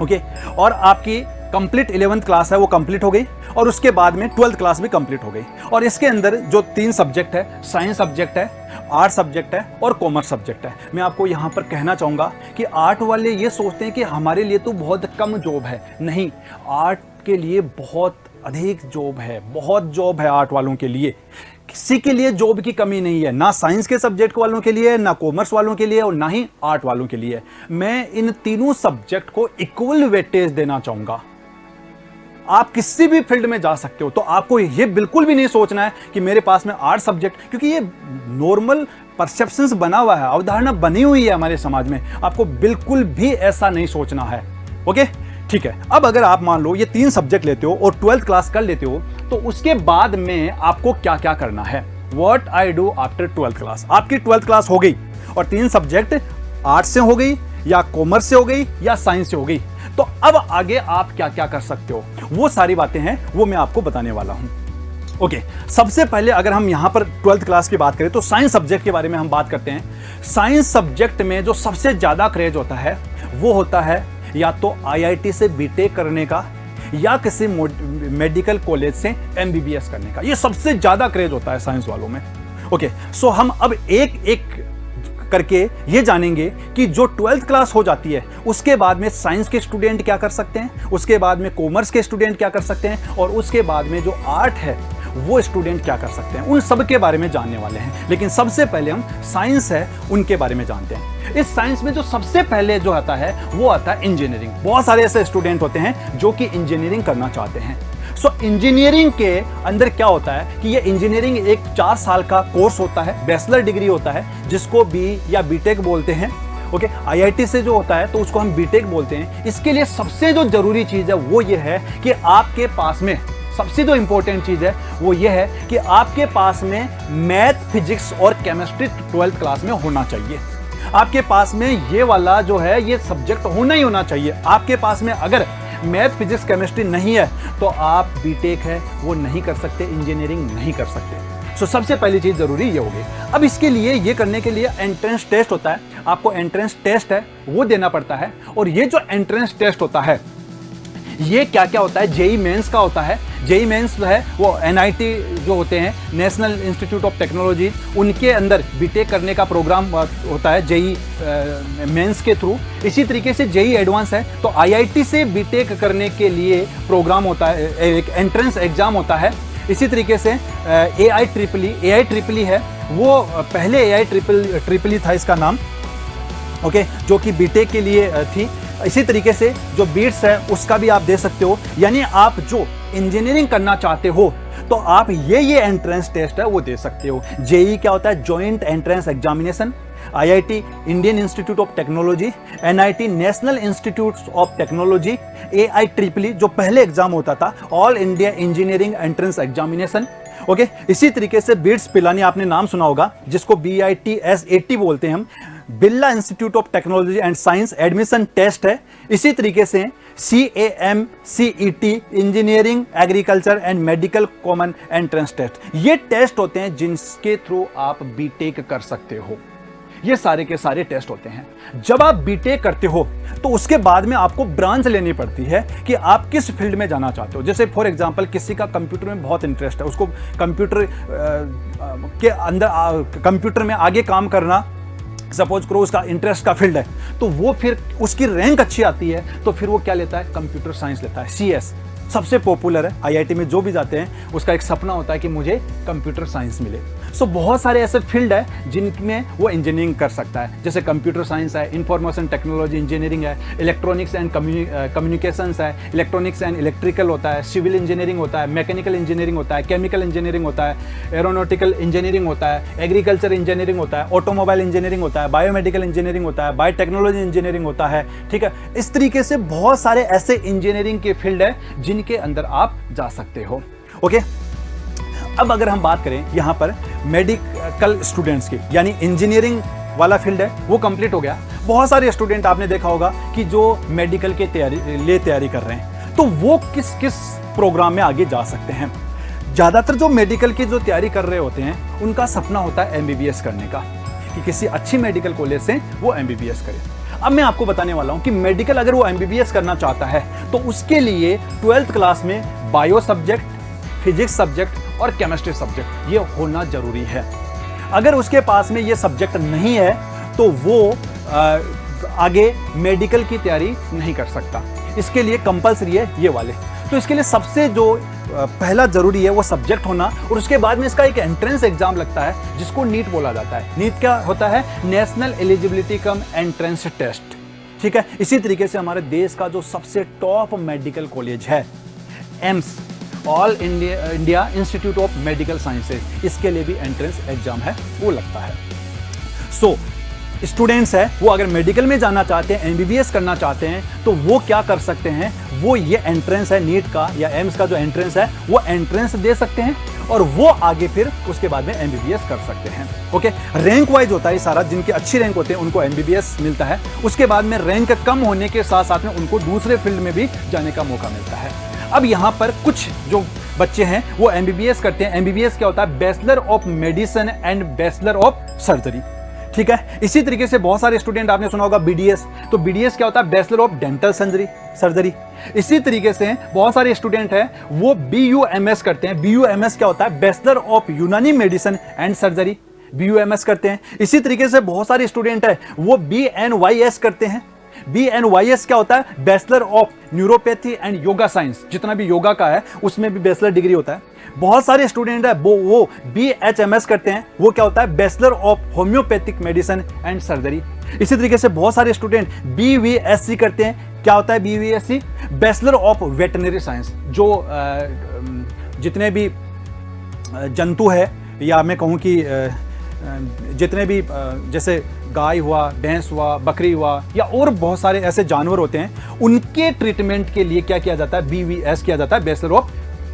ओके, और आपकी कंप्लीट 11th क्लास है वो कंप्लीट हो गई और उसके बाद में 12th क्लास भी कंप्लीट हो गई। और इसके अंदर जो 3 सब्जेक्ट है, साइंस सब्जेक्ट है, आर्ट सब्जेक्ट है और कॉमर्स सब्जेक्ट है। मैं आपको यहाँ पर कहना चाहूँगा कि आर्ट वाले ये सोचते हैं कि हमारे लिए तो बहुत कम जॉब है। नहीं, आर्ट के लिए बहुत अधिक जॉब है, बहुत जॉब है आर्ट वालों के लिए। किसी के लिए जॉब की कमी नहीं है, ना साइंस के सब्जेक्ट वालों के लिए, ना कॉमर्स वालों के लिए और ना ही आर्ट वालों के लिए। मैं इन तीनों सब्जेक्ट को इक्वल वेटेज देना चाहूंगा। आप किसी भी फील्ड में जा सकते हो, तो आपको ये बिल्कुल भी नहीं सोचना है कि मेरे पास में आर्ट सब्जेक्ट, क्योंकि ये नॉर्मल परसेप्शंस बना हुआ है, अवधारणा बनी हुई है हमारे समाज में। आपको बिल्कुल भी ऐसा नहीं सोचना है, ओके, ठीक है। अब अगर आप मान लो ये 3 सब्जेक्ट लेते हो और 12th क्लास कर लेते हो, तो उसके बाद में आपको क्या क्या करना है। What I do after 12th class. आपकी 12th क्लास हो गई और 3 सब्जेक्ट आर्ट से हो गई या कॉमर्स से हो गई या साइंस से हो गई, तो अब आगे आप क्या क्या कर सकते हो, वो सारी बातें हैं, वो मैं आपको बताने वाला हूं। ओके, सबसे पहले अगर हम यहां पर 12th क्लास की बात करें तो साइंस सब्जेक्ट के बारे में हम बात करते हैं। साइंस सब्जेक्ट में जो सबसे ज्यादा क्रेज होता है वो होता है या तो IIT से बीटेक करने का या किसी मेडिकल कॉलेज से MBBS करने का। ये सबसे ज्यादा क्रेज होता है साइंस वालों में। ओके, सो हम अब एक एक करके ये जानेंगे कि जो 12th क्लास हो जाती है उसके बाद में साइंस के स्टूडेंट क्या कर सकते हैं, उसके बाद में कॉमर्स के स्टूडेंट क्या कर सकते हैं और उसके बाद में जो आर्ट है वो स्टूडेंट क्या कर सकते हैं। उन सब के बारे में जानने वाले हैं, लेकिन सबसे पहले हम साइंस है उनके बारे में जानते हैं। इस साइंस में जो सबसे पहले जो आता है वो आता है इंजीनियरिंग। बहुत सारे ऐसे स्टूडेंट होते हैं जो कि इंजीनियरिंग करना चाहते हैं। सो इंजीनियरिंग के अंदर क्या होता है कि ये इंजीनियरिंग एक 4 साल का कोर्स होता है, बैचलर डिग्री होता है, जिसको बी या बीटेक बोलते हैं। ओके, IIT से जो होता है तो उसको हम बीटेक बोलते हैं। इसके लिए सबसे जो जरूरी चीज है वो ये है कि आपके पास में सबसे जो इंपॉर्टेंट चीज है वो ये है कि आपके पास में मैथ, फिजिक्स और केमिस्ट्री 12th क्लास में होना चाहिए। आपके पास में ये वाला जो है ये सब्जेक्ट होना ही होना चाहिए। आपके पास में अगर मैथ, फिजिक्स, केमिस्ट्री नहीं है तो आप बीटेक है वो नहीं कर सकते, इंजीनियरिंग नहीं कर सकते। सो सबसे पहली चीज जरूरी ये होगी। अब इसके लिए ये करने के लिए एंट्रेंस टेस्ट होता है, आपको एंट्रेंस टेस्ट है वो देना पड़ता है। और ये जो एंट्रेंस टेस्ट होता है ये क्या क्या होता है, जेई मेंस का होता है। जेई मेंस जो है वो NIT जो होते हैं, नेशनल इंस्टीट्यूट ऑफ टेक्नोलॉजी, उनके अंदर बीटेक करने का प्रोग्राम होता है जेई मेंस के थ्रू। इसी तरीके से जेई एडवांस है तो IIT से बीटेक करने के लिए प्रोग्राम होता है, एक एंट्रेंस एग्जाम होता है। इसी तरीके से AIEEE है, वो पहले AIEEE था इसका नाम, ओके, जो कि बीटेक के लिए थी। इसी तरीके से जो बीट्स है उसका भी आप दे सकते हो। यानी आप जो इंजीनियरिंग करना चाहते हो तो आप ये एंट्रेंस टेस्ट है वो दे सकते हो। जेई क्या होता है, joint entrance examination. IIT Indian institute of technology, NIT national institute of technology, AIEEE जो पहले एग्जाम होता था, all India engineering entrance examination. Okay, इसी तरीके से बीट्स पिलानी आपने नाम सुना होगा, जिसको BITS-80 बोलते हैं हम, Birla institute of technology and science admission test है। इसी तरीके से CAMCET engineering, agriculture and medical common entrance test. ये टेस्ट होते हैं जिनके थ्रू आप बीटेक कर सकते हो। ये सारे के सारे टेस्ट होते हैं। जब आप बीटेक करते हो तो उसके बाद में आपको ब्रांच लेनी पड़ती है कि आप किस फील्ड में जाना चाहते हो। जैसे फॉर एग्जांपल किसी का कंप्यूटर में बहुत इंटरेस्ट है, उसको कंप्यूटर के अंदर कंप्यूटर में आगे काम करना सपोज करो उसका इंटरेस्ट का फील्ड है, तो वो फिर उसकी रैंक अच्छी आती है तो फिर वो क्या लेता है, कंप्यूटर साइंस लेता है। CS सबसे पॉपुलर है, IIT में जो भी जाते हैं उसका एक सपना होता है कि मुझे कंप्यूटर साइंस मिले। सो बहुत सारे ऐसे फील्ड है जिनमें वो इंजीनियरिंग कर सकता है, जैसे कंप्यूटर साइंस है, इंफॉर्मेशन टेक्नोलॉजी इंजीनियरिंग है, इलेक्ट्रॉनिक्स एंड कम्युनिकेशंस है, इलेक्ट्रॉनिक्स एंड इलेक्ट्रिकल होता है, सिविल इंजीनियरिंग होता है, मैकेनिकल इंजीनियरिंग होता है, केमिकल इंजीनियरिंग होता है, एरोनॉटिकल इंजीनियरिंग होता है, एग्रीकल्चर इंजीनियरिंग होता है, ऑटोमोबाइल इंजीनियरिंग होता है, बायोमेडिकल इंजीनियरिंग होता है, बायोटेक्नोलॉजी इंजीनियरिंग होता है। ठीक है, इस तरीके से बहुत सारे ऐसे इंजीनियरिंग के फील्ड है जिनके अंदर आप जा सकते हो। ओके, अब अगर हम बात करें यहाँ पर मेडिकल स्टूडेंट्स की, यानी इंजीनियरिंग वाला फील्ड है वो कंप्लीट हो गया। बहुत सारे स्टूडेंट आपने देखा होगा कि जो मेडिकल के तैयारी कर रहे हैं, तो वो किस किस प्रोग्राम में आगे जा सकते हैं। ज़्यादातर जो मेडिकल की जो तैयारी कर रहे होते हैं उनका सपना होता है MBBS करने का, कि किसी अच्छी मेडिकल कॉलेज से वो MBBS करे। अब मैं आपको बताने वाला हूँ कि मेडिकल अगर वो MBBS करना चाहता है तो उसके लिए 12th क्लास में बायो सब्जेक्ट, फिजिक्स सब्जेक्ट और केमिस्ट्री सब्जेक्ट ये होना जरूरी है। अगर उसके पास में ये सब्जेक्ट नहीं है तो वो आगे मेडिकल की तैयारी नहीं कर सकता। इसके लिए कंपलसरी है ये वाले। तो इसके लिए सबसे जो पहला जरूरी है वो सब्जेक्ट होना, और उसके बाद में इसका एक एंट्रेंस एग्जाम लगता है जिसको नीट बोला जाता है। नीट क्या होता है, national eligibility cum entrance test. ठीक है, इसी तरीके से हमारे देश का जो सबसे टॉप मेडिकल कॉलेज है AIIMS, all India institute of medical sciences, इसके लिए भी एंट्रेंस एग्जाम है वो लगता है। सो स्टूडेंट्स है वो अगर मेडिकल में जाना चाहते हैं, MBBS करना चाहते हैं, तो वो क्या कर सकते हैं, वो ये एंट्रेंस है नीट का या एम्स का जो एंट्रेंस है वो एंट्रेंस दे सकते हैं और वो आगे फिर उसके बाद में MBBS कर सकते हैं। ओके, रैंक वाइज होता है सारा, जिनकी अच्छी रैंक होते हैं उनको MBBS मिलता है। उसके बाद में रैंक कम होने के साथ साथ में उनको दूसरे फील्ड में भी जाने का मौका मिलता है। अब यहाँ पर कुछ जो बच्चे हैं वो MBBS करते हैं। MBBS क्या होता है, bachelor of medicine and bachelor of surgery. ठीक है, इसी तरीके से बहुत सारे स्टूडेंट आपने सुना होगा BDS, तो BDS क्या होता है, बैचलर ऑफ डेंटल सर्जरी। इसी तरीके से बहुत सारे स्टूडेंट हैं वो BUMS करते हैं। BUMS क्या होता है, बैचलर ऑफ यूनानी मेडिसिन एंड सर्जरी, BUMS करते हैं। इसी तरीके से बहुत सारे स्टूडेंट हैं वो BNYS करते हैं। BNYS क्या होता है, bachelor of neuropathy and yoga science, जितना भी योगा का है उसमें भी बैचलर डिग्री होता है। बहुत सारे स्टूडेंट है वो BHMS करते हैं, वो क्या होता है, bachelor of homeopathic medicine and surgery. इसी तरीके से बहुत सारे स्टूडेंट BVSC करते हैं। क्या होता है BVSC, bachelor of veterinary science, जो जितने भी जंतु है, या मैं कहूँ कि जितने भी जैसे गाय हुआ, भैंस हुआ, बकरी हुआ, या और बहुत सारे ऐसे जानवर होते हैं, उनके ट्रीटमेंट के लिए क्या किया जाता है, BVS किया जाता है, bachelor of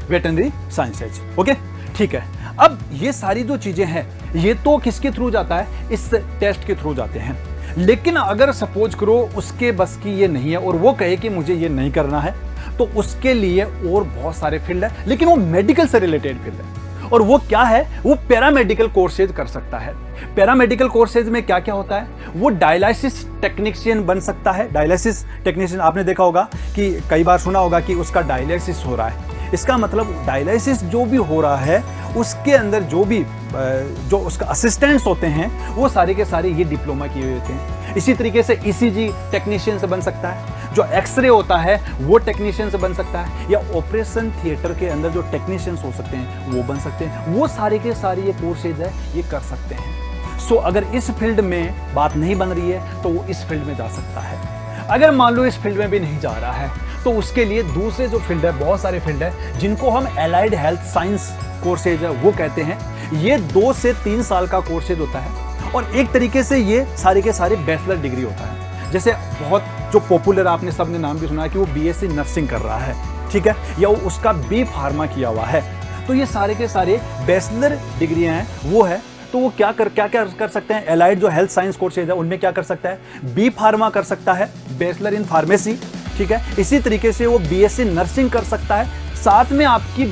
veterinary sciences. Okay, ठीक है। अब ये सारी जो चीजें हैं ये तो किसके थ्रू जाता है, इस टेस्ट के थ्रू जाते हैं। लेकिन अगर सपोज करो उसके बस की ये नहीं है और वो कहे कि मुझे ये नहीं करना है, तो उसके लिए और बहुत सारे फील्ड है, लेकिन वो मेडिकल से रिलेटेड फील्ड है। और वो क्या है, वो पैरामेडिकल कोर्सेज कर सकता है। पैरामेडिकल कोर्सेज में क्या क्या होता है, वो डायलिसिस टेक्नीशियन बन सकता है। डायलिसिस टेक्नीशियन आपने देखा होगा कि कई बार सुना होगा कि उसका डायलिसिस हो रहा है। इसका मतलब डायलिसिस जो भी हो रहा है उसके अंदर जो उसका असिस्टेंट्स होते हैं वो सारे के सारे ये डिप्लोमा किए हुए होते हैं। इसी तरीके से ECG टेक्नीशियन से बन सकता है, जो एक्सरे होता है वो टेक्नीशियन से बन सकता है, या ऑपरेशन थिएटर के अंदर जो टेक्नीशियंस हो सकते हैं वो बन सकते हैं। वो सारे के सारे ये कोर्सेज है ये कर सकते हैं। सो अगर इस फील्ड में बात नहीं बन रही है तो वो इस फील्ड में जा सकता है। अगर मान लो इस फील्ड में भी नहीं जा रहा है तो उसके लिए दूसरे जो फील्ड है, बहुत सारे फील्ड है जिनको हम एलाइड हेल्थ साइंस कोर्सेज है वो कहते हैं। ये 2 से 3 साल का कोर्सेज होता है और एक तरीके से ये सारे के सारे बैचलर डिग्री होता है। जैसे बहुत जो पॉपुलर आपने सबने नाम भी सुना है कि वो BSc नर्सिंग कर रहा है, ठीक है, या वो उसका B फार्मा किया हुआ है। तो ये सारे के सारे बैचलर डिग्रियां हैं वो है। तो वो क्या कर सकते हैं, एलाइड जो हेल्थ साइंस कोर्सेज है उनमें क्या कर सकता है, B फार्मा कर सकता है, बैचलर इन फार्मेसी, ठीक है। इसी तरीके से वो BSc नर्सिंग कर सकता है, साथ में आपकी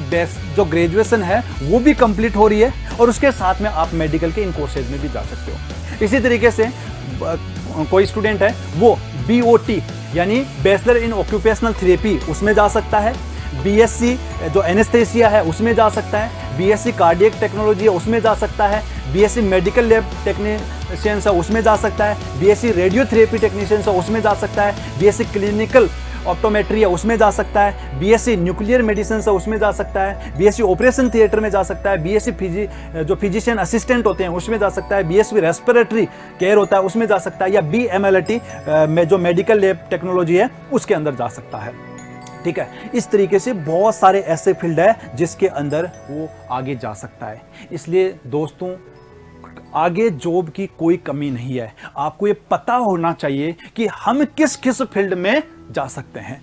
जो ग्रेजुएशन है वो भी कंप्लीट हो रही है और उसके साथ में आप मेडिकल के इन कोर्सेज में भी जा सकते हो। इसी तरीके से कोई स्टूडेंट है वो BOT यानी बैचलर इन ऑक्यूपेशनल थेरेपी उसमें जा सकता है, BSc जो एनेस्थेसिया है उसमें जा सकता है, BSc कार्डियक टेक्नोलॉजी है उसमें जा सकता है, BSc मेडिकल लैब टेक्नीशियंस है उसमें जा सकता है, बीएससी रेडियोथेरेपी टेक्नीशियंस है उसमें जा सकता है, बीएससी क्लिनिकल ऑप्टोमेट्री है उसमें जा सकता है, बीएससी न्यूक्लियर मेडिसिन है उसमें जा सकता है, बीएससी ऑपरेशन थिएटर में जा सकता है, बीएससी जो फिजिशियन असिस्टेंट होते हैं उसमें जा सकता है, बीएससी रेस्पिरेटरी केयर होता है उसमें जा सकता है, या बीएमएलटी में जो मेडिकल लैब टेक्नोलॉजी है उसके अंदर जा सकता है। ठीक है, इस तरीके से बहुत सारे ऐसे फील्ड है जिसके अंदर वो आगे जा सकता है। इसलिए दोस्तों आगे जॉब की कोई कमी नहीं है, आपको ये पता होना चाहिए कि हम किस किस फील्ड में जा सकते हैं।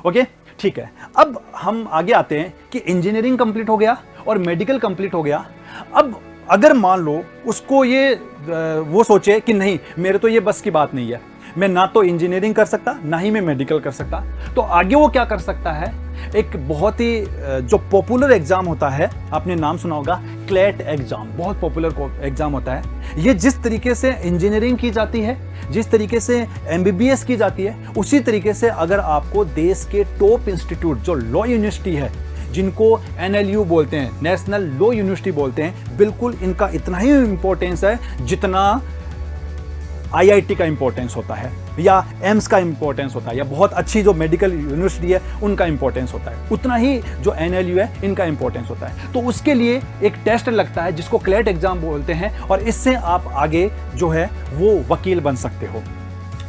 ओके, ठीक है। अब हम आगे आते हैं कि इंजीनियरिंग कंप्लीट हो गया और मेडिकल कंप्लीट हो गया। अब अगर मान लो उसको ये वो सोचे कि नहीं मेरे तो ये बस की बात नहीं है, मैं ना तो इंजीनियरिंग कर सकता ना ही मैं मेडिकल कर सकता, तो आगे वो क्या कर सकता है, एक बहुत ही जो पॉपुलर एग्जाम होता है, आपने नाम सुना होगा क्लैट एग्जाम, बहुत पॉपुलर एग्जाम होता है। ये जिस तरीके से इंजीनियरिंग की जाती है, जिस तरीके से एमबीबीएस की जाती है, उसी तरीके से अगर आपको देश के टॉप इंस्टीट्यूट जो लॉ यूनिवर्सिटी है, जिनको NLU बोलते हैं, नेशनल लॉ यूनिवर्सिटी बोलते हैं, बिल्कुल इनका इतना ही इंपॉर्टेंस है जितना IIT का इंपॉर्टेंस होता है या एम्स का इंपॉर्टेंस होता है या बहुत अच्छी जो मेडिकल यूनिवर्सिटी है उनका इंपॉर्टेंस होता है, उतना ही जो NLU है इनका इंपॉर्टेंस होता है। तो उसके लिए एक टेस्ट लगता है जिसको क्लैट एग्जाम बोलते हैं, और इससे आप आगे जो है वो वकील बन सकते हो।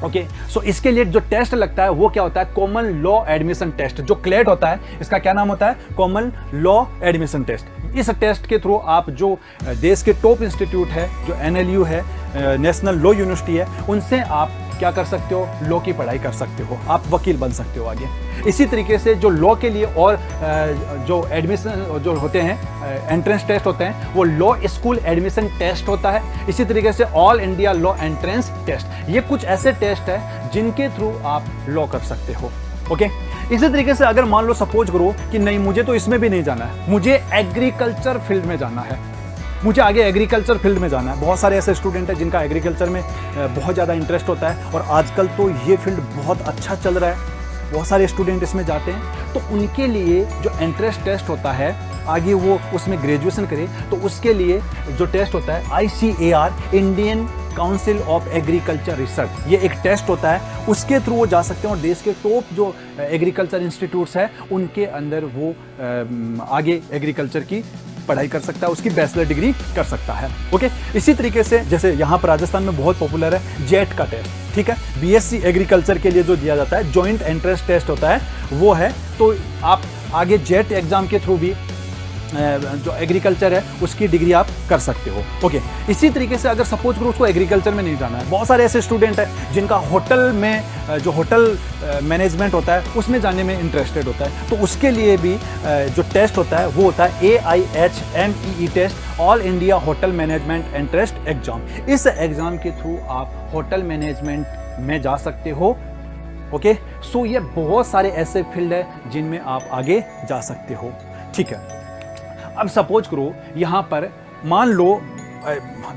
ओके, सो इसके लिए जो टेस्ट लगता है वो क्या होता है, कॉमन लॉ एडमिशन टेस्ट। जो क्लैट होता है इसका क्या नाम होता है, कॉमन लॉ एडमिशन टेस्ट। इस टेस्ट के थ्रू आप जो देश के टॉप इंस्टीट्यूट है, जो NLU है, नेशनल लॉ यूनिवर्सिटी है, उनसे आप क्या कर सकते हो, लॉ की पढ़ाई कर सकते हो, आप वकील बन सकते हो आगे। इसी तरीके से जो लॉ के लिए और जो एडमिशन जो होते हैं एंट्रेंस टेस्ट होते हैं, वो लॉ स्कूल एडमिशन टेस्ट होता है। इसी तरीके से all India law entrance test, ये कुछ ऐसे टेस्ट है जिनके थ्रू आप लॉ कर सकते हो। ओके, इसी तरीके से अगर मान लो सपोज करो कि नहीं मुझे तो इसमें भी नहीं जाना है, मुझे एग्रीकल्चर फील्ड में जाना है, मुझे आगे एग्रीकल्चर फील्ड में जाना है। बहुत सारे ऐसे स्टूडेंट हैं जिनका एग्रीकल्चर में बहुत ज़्यादा इंटरेस्ट होता है और आजकल तो ये फील्ड बहुत अच्छा चल रहा है, बहुत सारे स्टूडेंट इसमें जाते हैं। तो उनके लिए जो एंट्रेंस टेस्ट होता है, आगे वो उसमें ग्रेजुएशन करे तो उसके लिए जो टेस्ट होता है ICAR, Indian council of agriculture research, ये एक टेस्ट होता है, उसके थ्रू वो जा सकते हैं और देश के टॉप जो एग्रीकल्चर इंस्टीट्यूट्स हैं उनके अंदर वो आगे एग्रीकल्चर की पढ़ाई कर सकता है, उसकी बैचलर डिग्री कर सकता है। ओके, इसी तरीके से जैसे यहाँ पर राजस्थान में बहुत पॉपुलर है जेट का टेस्ट। ठीक है, BSc एग्रीकल्चर के लिए जो दिया जाता है जॉइंट एंट्रेंस टेस्ट होता है वो है, तो आप आगे जेट एग्जाम के थ्रू भी जो एग्रीकल्चर है उसकी डिग्री आप कर सकते हो। ओके, इसी तरीके से अगर सपोज करो उसको एग्रीकल्चर में नहीं जाना है, बहुत सारे ऐसे स्टूडेंट हैं जिनका होटल में जो होटल मैनेजमेंट होता है उसमें जाने में इंटरेस्टेड होता है, तो उसके लिए भी जो टेस्ट होता है वो होता है AIHMEE test, all India hotel management entrance exam. इस एग्जाम के थ्रू आप होटल मैनेजमेंट में जा सकते हो। ओके, सो ये बहुत सारे ऐसे फील्ड है जिनमें आप आगे जा सकते हो। ठीक है, अब सपोज करो यहाँ पर मान लो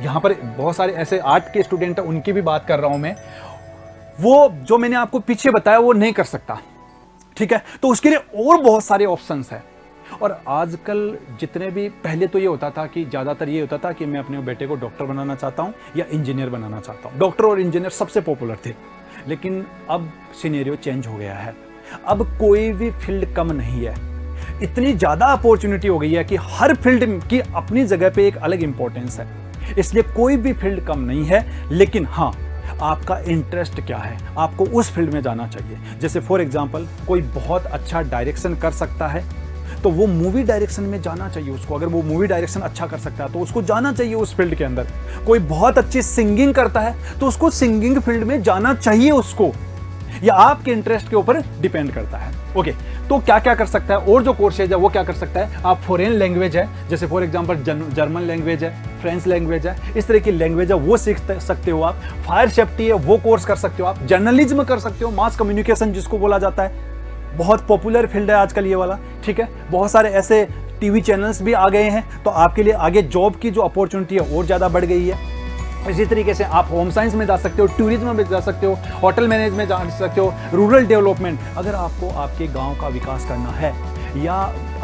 यहाँ पर बहुत सारे ऐसे आर्ट के स्टूडेंट हैं, उनकी भी बात कर रहा हूँ मैं, वो जो मैंने आपको पीछे बताया वो नहीं कर सकता। ठीक है, तो उसके लिए और बहुत सारे ऑप्शंस हैं। और आजकल जितने भी, पहले तो ये होता था कि ज़्यादातर ये होता था कि मैं अपने बेटे को डॉक्टर बनाना चाहता हूँ या इंजीनियर बनाना चाहता हूँ, डॉक्टर और इंजीनियर सबसे पॉपुलर थे। लेकिन अब सिनेरियो चेंज हो गया है, अब कोई भी फील्ड कम नहीं है, इतनी ज़्यादा अपॉर्चुनिटी हो गई है कि हर फील्ड की अपनी जगह पे एक अलग इंपॉर्टेंस है, इसलिए कोई भी फील्ड कम नहीं है। लेकिन हाँ, आपका इंटरेस्ट क्या है, आपको उस फील्ड में जाना चाहिए। जैसे फॉर एग्जांपल कोई बहुत अच्छा डायरेक्शन कर सकता है तो वो मूवी डायरेक्शन में जाना चाहिए उसको, अगर वो मूवी डायरेक्शन अच्छा कर सकता है तो उसको जाना चाहिए उस फील्ड के अंदर। कोई बहुत अच्छी सिंगिंग करता है तो उसको सिंगिंग फील्ड में जाना चाहिए उसको, या आपके इंटरेस्ट के ऊपर डिपेंड करता है। ओके, तो क्या क्या कर सकता है, और जो कोर्सेज है वो क्या कर सकता है, आप फॉरेन लैंग्वेज है, जैसे फॉर एग्जांपल जर्मन लैंग्वेज है, फ्रेंच लैंग्वेज है, इस तरह की लैंग्वेज है वो सीख सकते हो आप। फायर सेफ्टी है वो कोर्स कर सकते हो आप, जर्नलिज्म कर सकते हो, मास कम्युनिकेशन जिसको बोला जाता है, बहुत पॉपुलर फील्ड है आजकल ये वाला। ठीक है, बहुत सारे ऐसे टीवी चैनल्स भी आ गए हैं, तो आपके लिए आगे जॉब की जो अपॉर्चुनिटी है और ज़्यादा बढ़ गई है। इसी तरीके से आप होम साइंस में जा सकते हो, टूरिज्म में जा सकते हो, होटल मैनेजमेंट में जा सकते हो, रूरल डेवलपमेंट, अगर आपको आपके गांव का विकास करना है या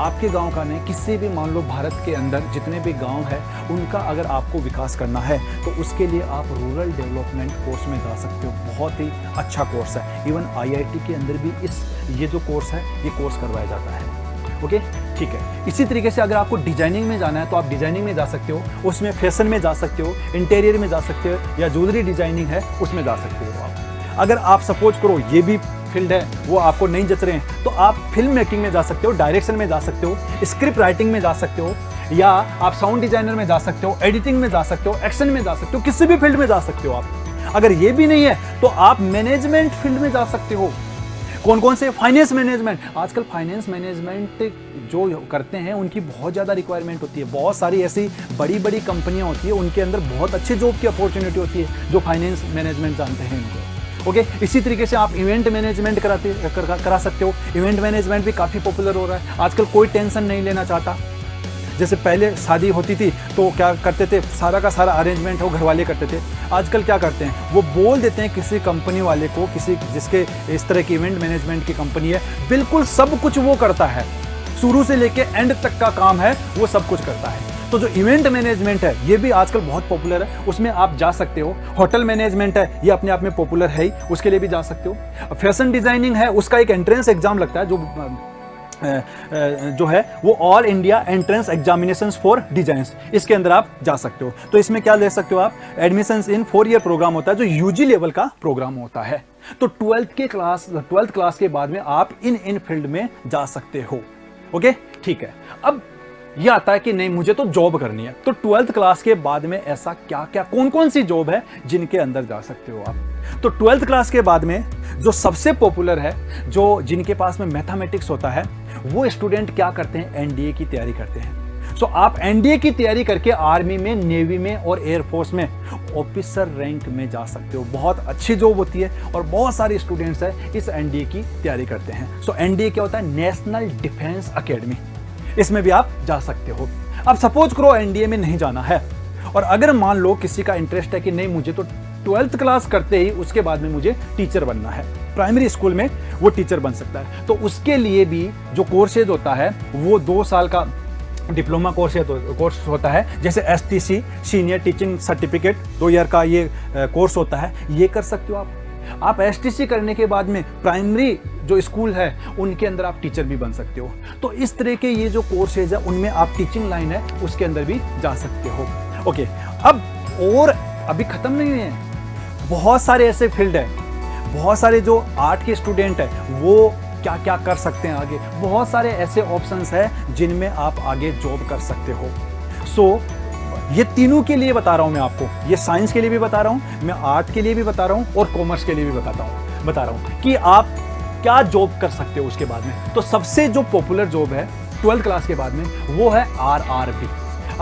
आपके गांव का नहीं, किसी भी मान लो भारत के अंदर जितने भी गांव है उनका अगर आपको विकास करना है तो उसके लिए आप रूरल डेवलपमेंट कोर्स में जा सकते हो। बहुत ही अच्छा कोर्स है। इवन IIT के अंदर भी ये जो कोर्स है ये कोर्स करवाया जाता है। ओके, ठीक है। इसी तरीके से अगर आपको डिजाइनिंग में जाना है तो आप डिजाइनिंग में जा सकते हो, उसमें फैशन में जा सकते हो, इंटीरियर में जा सकते हो, या ज्वेलरी डिजाइनिंग है उसमें जा सकते हो आप। अगर आप सपोज करो ये भी फील्ड है वो आपको नहीं जच रहे हैं तो आप फिल्म मेकिंग में जा सकते हो, डायरेक्शन में जा सकते हो, स्क्रिप्ट राइटिंग में जा सकते हो, या आप साउंड डिजाइनर में जा सकते हो, एडिटिंग में जा सकते हो, एक्शन में जा सकते हो, किसी भी फील्ड में जा सकते हो आप। अगर ये भी नहीं है तो आप मैनेजमेंट फील्ड में जा सकते हो। कौन कौन से? Finance management. आजकल फाइनेंस मैनेजमेंट जो करते हैं उनकी बहुत ज़्यादा रिक्वायरमेंट होती है। बहुत सारी ऐसी बड़ी बड़ी कंपनियां होती है, उनके अंदर बहुत अच्छे जॉब की अपॉर्चुनिटी होती है जो फाइनेंस मैनेजमेंट जानते हैं उनको। ओके, इसी तरीके से आप इवेंट मैनेजमेंट करा सकते हो। इवेंट मैनेजमेंट भी काफ़ी पॉपुलर हो रहा है आजकल। कोई टेंशन नहीं लेना चाहता। जैसे पहले शादी होती थी तो क्या करते थे, सारा का सारा अरेंजमेंट वो घर वाले करते थे। आजकल क्या करते हैं, वो बोल देते हैं किसी कंपनी वाले को, किसी जिसके इस तरह की इवेंट मैनेजमेंट की कंपनी है, बिल्कुल सब कुछ वो करता है, शुरू से लेके एंड तक का काम है वो सब कुछ करता है। तो जो इवेंट मैनेजमेंट है ये भी आजकल बहुत पॉपुलर है, उसमें आप जा सकते हो। होटल मैनेजमेंट है, ये अपने आप में पॉपुलर है ही, उसके लिए भी जा सकते हो। फैशन डिजाइनिंग है, उसका एक एंट्रेंस एग्जाम लगता है जो है वो all India entrance examinations for designs, इसके अंदर आप जा सकते हो। तो इसमें क्या ले सकते हो आप, एडमिशंस इन 4 ईयर प्रोग्राम होता है जो UG लेवल का प्रोग्राम होता है। तो 12th क्लास के बाद में आप इन फील्ड में जा सकते हो। ओके, ठीक है। अब यह आता है कि नहीं मुझे तो जॉब करनी है, तो 12th क्लास के बाद में ऐसा क्या क्या कौन कौन सी जॉब है जिनके अंदर जा सकते हो आप। तो 12th क्लास के बाद में जो सबसे पॉपुलर है, जो जिनके पास में मैथमेटिक्स होता है, वो स्टूडेंट क्या करते हैं, NDA की तैयारी करते हैं। सो आप NDA की तैयारी करके आर्मी में, नेवी में और एयरफोर्स में ऑफिसर रैंक में जा सकते हो। बहुत अच्छी जॉब होती है और बहुत सारे स्टूडेंट्स हैं इस NDA की तैयारी करते हैं। सो NDA क्या होता है, नेशनल डिफेंस अकेडमी, इसमें भी आप जा सकते हो। अब सपोज करो NDA में नहीं जाना है और अगर मान लो किसी का इंटरेस्ट है कि नहीं मुझे तो 12th क्लास करते ही उसके बाद में मुझे टीचर बनना है, प्राइमरी स्कूल में वो टीचर बन सकता है, तो उसके लिए भी जो कोर्सेज होता है वो 2 साल का डिप्लोमा कोर्स होता है। जैसे STC senior teaching certificate 2 year का ये कोर्स होता है, ये कर सकते हो आप। STC करने के बाद में प्राइमरी जो स्कूल है उनके अंदर आप टीचर भी बन सकते हो। तो इस तरह के ये जो कोर्सेज है उनमें आप टीचिंग लाइन है उसके अंदर भी जा सकते हो। ओके, अब और अभी खत्म नहीं है, बहुत सारे ऐसे फील्ड है, बहुत सारे जो आर्ट के स्टूडेंट है वो क्या क्या कर सकते हैं आगे। बहुत सारे ऐसे ऑप्शंस हैं जिनमें आप आगे जॉब कर सकते हो। सो ये तीनों के लिए बता रहा हूं मैं आपको, ये साइंस के लिए भी बता रहा हूं, मैं आर्ट के लिए भी बता रहा हूं और कॉमर्स के लिए भी बता रहा हूं कि आप क्या जॉब कर सकते हो उसके बाद में। तो सबसे जो पॉपुलर जॉब है 12th क्लास के बाद में वो है RRB।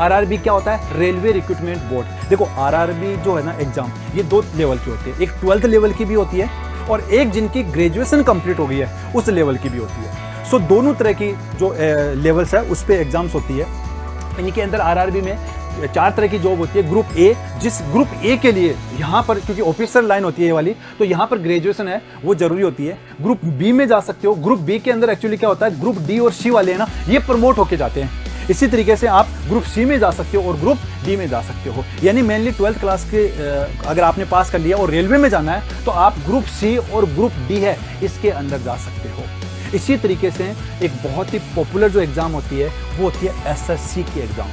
RRB क्या होता है, रेलवे रिक्रूटमेंट बोर्ड। देखो RRB जो है ना एग्जाम, ये 2 लेवल की होती है, एक 12th लेवल की भी होती है और एक जिनकी ग्रेजुएशन कंप्लीट हो गई है उस लेवल की भी होती है। सो दोनों तरह की जो लेवल्स है उस पर एग्जाम्स होती है। इनके अंदर RRB में 4 तरह की जॉब होती है। ग्रुप A, जिस ग्रुप A के लिए यहाँ पर क्योंकि ऑफिसर लाइन होती है ये वाली, तो यहाँ पर ग्रेजुएशन है वो जरूरी होती है। ग्रुप B में जा सकते हो। ग्रुप B के अंदर एक्चुअली क्या होता है, ग्रुप D और C वाले हैं ना, ये प्रमोट होके जाते हैं। इसी तरीके से आप ग्रुप C में जा सकते हो और ग्रुप D में जा सकते हो। यानी मेनली 12th क्लास के अगर आपने पास कर लिया और रेलवे में जाना है तो आप ग्रुप C और ग्रुप D है इसके अंदर जा सकते हो। इसी तरीके से एक बहुत ही पॉपुलर जो एग्जाम होती है वो होती है SSC की एग्जाम।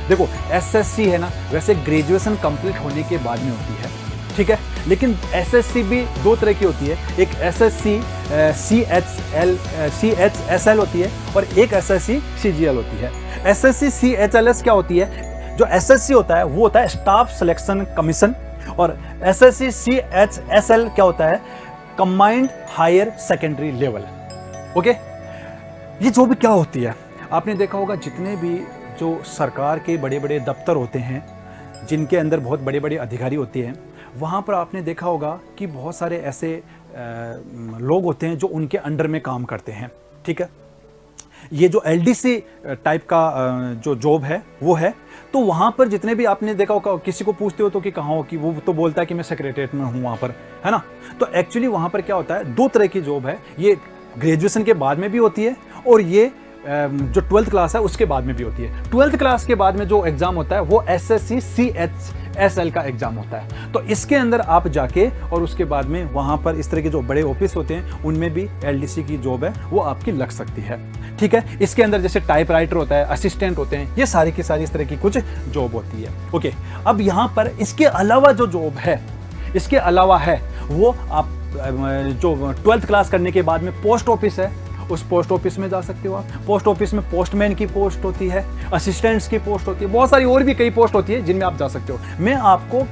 देखो SSC है ना, वैसे ग्रेजुएशन कंप्लीट होने के बाद में होती है, ठीक है, लेकिन SSC भी 2 तरह की होती है। एक SSC CHSL होती है और एक SSC CGL होती है। SSC CHLS क्या होती है, जो SSC होता है वो होता है स्टाफ सिलेक्शन कमीशन और SSC CHSL क्या होता है, combined higher secondary level. Okay, ये जो भी क्या होती है, आपने देखा होगा जितने भी जो सरकार के बड़े बड़े दफ्तर होते हैं जिनके अंदर बहुत बड़े बड़े अधिकारी होते हैं, वहाँ पर आपने देखा होगा कि बहुत सारे ऐसे लोग होते हैं जो उनके अंडर में काम करते हैं, ठीक है। ये जो LDC टाइप का जो जॉब है वो है, तो वहाँ पर जितने भी आपने देखा होगा, किसी को पूछते हो तो कि कहाँ हो, कि वो तो बोलता है कि मैं सेक्रेटरीट में हूँ वहाँ पर, है ना। तो एक्चुअली वहाँ पर क्या होता है, 2 तरह की जॉब है, ये ग्रेजुएशन के बाद में भी होती है और ये जो 12th क्लास है उसके बाद में भी होती है। 12th क्लास के बाद में जो एग्जाम होता है वो SSC CHSL का एग्जाम होता है। तो इसके अंदर आप जाके और उसके बाद में वहाँ पर इस तरह के जो बड़े ऑफिस होते हैं उनमें भी LDC की जॉब है वो आपकी लग सकती है। ठीक है, इसके अंदर जैसे टाइप राइटर होता है, असिस्टेंट होते हैं, ये सारी की सारी इस तरह की कुछ जॉब होती है। ओके, अब यहाँ पर इसके अलावा जो जॉब है, इसके अलावा है वो आप जो 12th क्लास करने के बाद में पोस्ट ऑफिस है, उस पोस्ट ऑफिस में जा सकते हो आप। पोस्ट ऑफिस में पोस्टमैन की पोस्ट होती है, असिस्टेंट्स की पोस्ट होती है, बहुत सारी और भी कई पोस्ट होती है जिनमें आप जा सकते हो। मैं आपको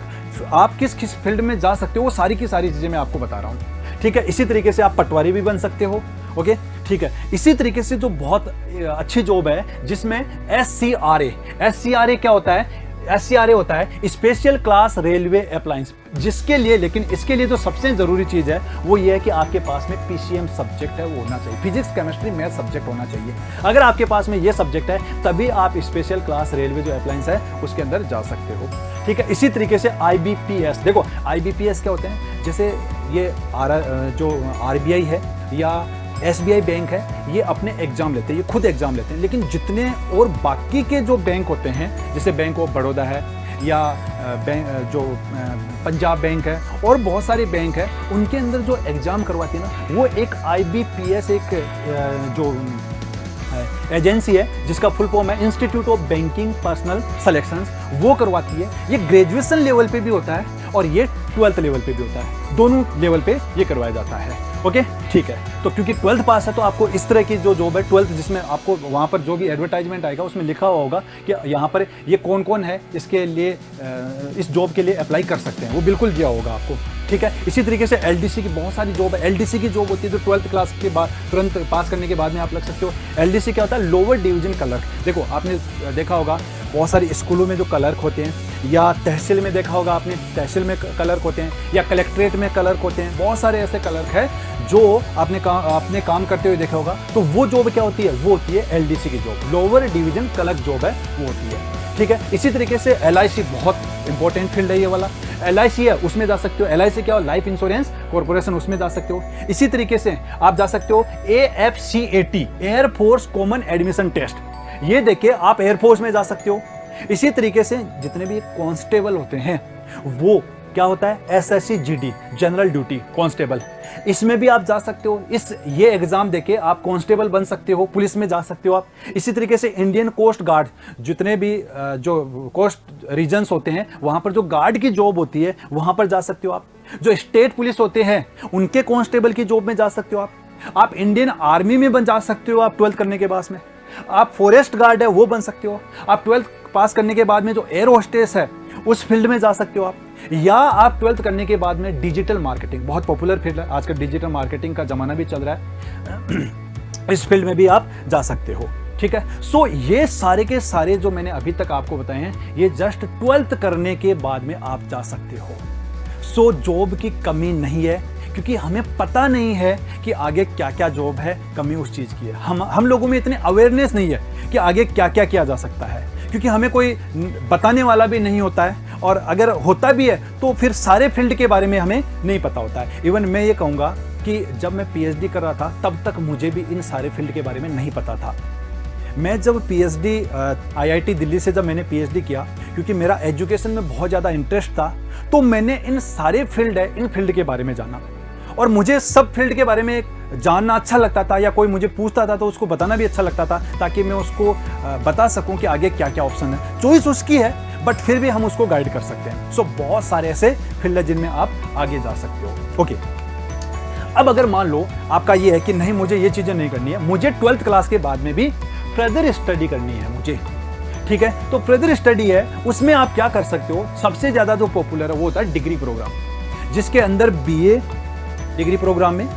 आप किस किस फील्ड में जा सकते हो वो सारी की सारी चीज़ें मैं आपको बता रहा हूँ। ठीक है, इसी तरीके से आप पटवारी भी बन सकते हो। ओके, ठीक है, इसी तरीके से जो बहुत अच्छी जॉब है जिसमें SCRA क्या होता है? SCRA होता है स्पेशल क्लास रेलवे अप्लायंस, जिसके लिए, लेकिन इसके लिए जो सबसे जरूरी चीज़ है वो ये है कि आपके पास में PCM सब्जेक्ट है वो होना चाहिए, फिजिक्स केमिस्ट्री मैथ सब्जेक्ट होना चाहिए। अगर आपके पास में ये सब्जेक्ट है तभी आप स्पेशल क्लास रेलवे जो अप्लायंस है उसके अंदर जा सकते हो। ठीक है, इसी तरीके से IBPS, देखो IBPS क्या होते हैं? जैसे ये जो RBI है या SBI बैंक है, ये अपने एग्जाम लेते हैं, ये खुद एग्जाम लेते हैं, लेकिन जितने और बाकी के जो बैंक होते हैं जैसे बैंक ऑफ बड़ौदा है या जो पंजाब बैंक है और बहुत सारे बैंक है, उनके अंदर जो एग्जाम करवाती है ना वो एक IBPS एक जो एजेंसी है जिसका फुल फॉर्म है institute of banking personal selections, वो करवाती है। ये ग्रेजुएशन लेवल पे भी होता है और ये 12th लेवल पे भी होता है, दोनों लेवल पे ये करवाया जाता है। ओके, ठीक है, तो क्योंकि 12th पास है तो आपको इस तरह की जो जॉब है 12th, जिसमें आपको वहाँ पर जो भी एडवर्टाइजमेंट आएगा उसमें लिखा हुआ होगा कि यहाँ पर ये कौन कौन है इसके लिए इस जॉब के लिए अप्लाई कर सकते हैं, वो बिल्कुल दिया होगा आपको। ठीक है, इसी तरीके से LDC की बहुत सारी जॉब है। LDC की जॉब होती है जो 12th क्लास के बाद तुरंत पास करने के बाद में आप लग सकते हो। LDC क्या होता है? Lower division clerk. देखो आपने देखा होगा बहुत सारी स्कूलों में जो क्लर्क होते हैं, या तहसील में देखा होगा आपने, तहसील में क्लर्क होते हैं, या कलेक्ट्रेट में क्लर्क होते हैं, बहुत सारे ऐसे क्लर्क हैं जो आपने काम करते हुए देखा होगा। तो वो जॉब क्या होती है? वो होती है LDC की job, lower division clerk job है वो होती है। ठीक है, इसी तरीके से LIC बहुत इंपॉर्टेंट फील्ड है ये वाला। LIC है उसमें जा सकते हो, LIC क्या हो? लाइफ इंश्योरेंस कॉर्पोरेशन, उसमें जा सकते हो। इसी तरीके से आप जा सकते हो AFCAT, air force common admission test, ये देखिए आप एयरफोर्स में जा सकते हो। इसी तरीके से जितने भी कांस्टेबल होते हैं वो क्या होता है? SSC-GD, जनरल ड्यूटी कांस्टेबल, इसमें भी आप जा सकते हो। ये एग्जाम देके आप कांस्टेबल बन सकते हो, पुलिस में जा सकते हो आप। इसी तरीके से इंडियन कोस्ट गार्ड, जितने भी जो कोस्ट रीजन्स होते हैं वहां पर जो गार्ड की जॉब होती है वहां पर जा सकते हो आप। जो स्टेट पुलिस होते हैं उनके कांस्टेबल की जॉब में जा सकते हो आप इंडियन आर्मी में बन जा सकते हो आप 12th करने के बाद में। आप फॉरेस्ट गार्ड है वो बन सकते हो। आप 12th पास करने के बाद में जो एयर होस्टेस है उस फील्ड में जा सकते हो आप। या आप 12th करने के बाद में डिजिटल मार्केटिंग, बहुत पॉपुलर फील्ड है आजकल, डिजिटल मार्केटिंग का जमाना भी चल रहा है, इस फील्ड में भी आप जा सकते हो। ठीक है, सो ये सारे के सारे जो मैंने अभी तक आपको बताए हैं ये जस्ट 12th करने के बाद में आप जा सकते हो। सो जॉब की कमी नहीं है, क्योंकि हमें पता नहीं है कि आगे क्या क्या जॉब है, कमी उस चीज़ की है। हम लोगों में इतने अवेयरनेस नहीं है कि आगे क्या क्या किया जा सकता है, क्योंकि हमें कोई बताने वाला भी नहीं होता है, और अगर होता भी है तो फिर सारे फील्ड के बारे में हमें नहीं पता होता है। इवन मैं ये कहूँगा कि जब मैं PhD कर रहा था तब तक मुझे भी इन सारे फील्ड के बारे में नहीं पता था। मैं जब PhD IIT दिल्ली से जब मैंने PhD किया, क्योंकि मेरा एजुकेशन में बहुत ज़्यादा इंटरेस्ट था, तो मैंने इन सारे फील्ड है इन फील्ड के बारे में जाना, और मुझे सब फील्ड के बारे में जानना अच्छा लगता था, या कोई मुझे पूछता था तो उसको बताना भी अच्छा लगता था, ताकि मैं उसको बता सकूं कि आगे क्या क्या ऑप्शन है। चॉइस उसकी है बट फिर भी हम उसको गाइड कर सकते हैं। सो बहुत सारे ऐसे फील्ड है जिनमें आप आगे जा सकते हो। ओके, अब अगर मान लो आपका ये है कि नहीं मुझे ये चीज़ें नहीं करनी है, मुझे 12th क्लास के बाद में भी फर्दर स्टडी करनी है मुझे, ठीक है, तो फर्दर स्टडी है उसमें आप क्या कर सकते हो? सबसे ज़्यादा जो पॉपुलर है वो होता है डिग्री प्रोग्राम, जिसके अंदर BA डिग्री प्रोग्राम में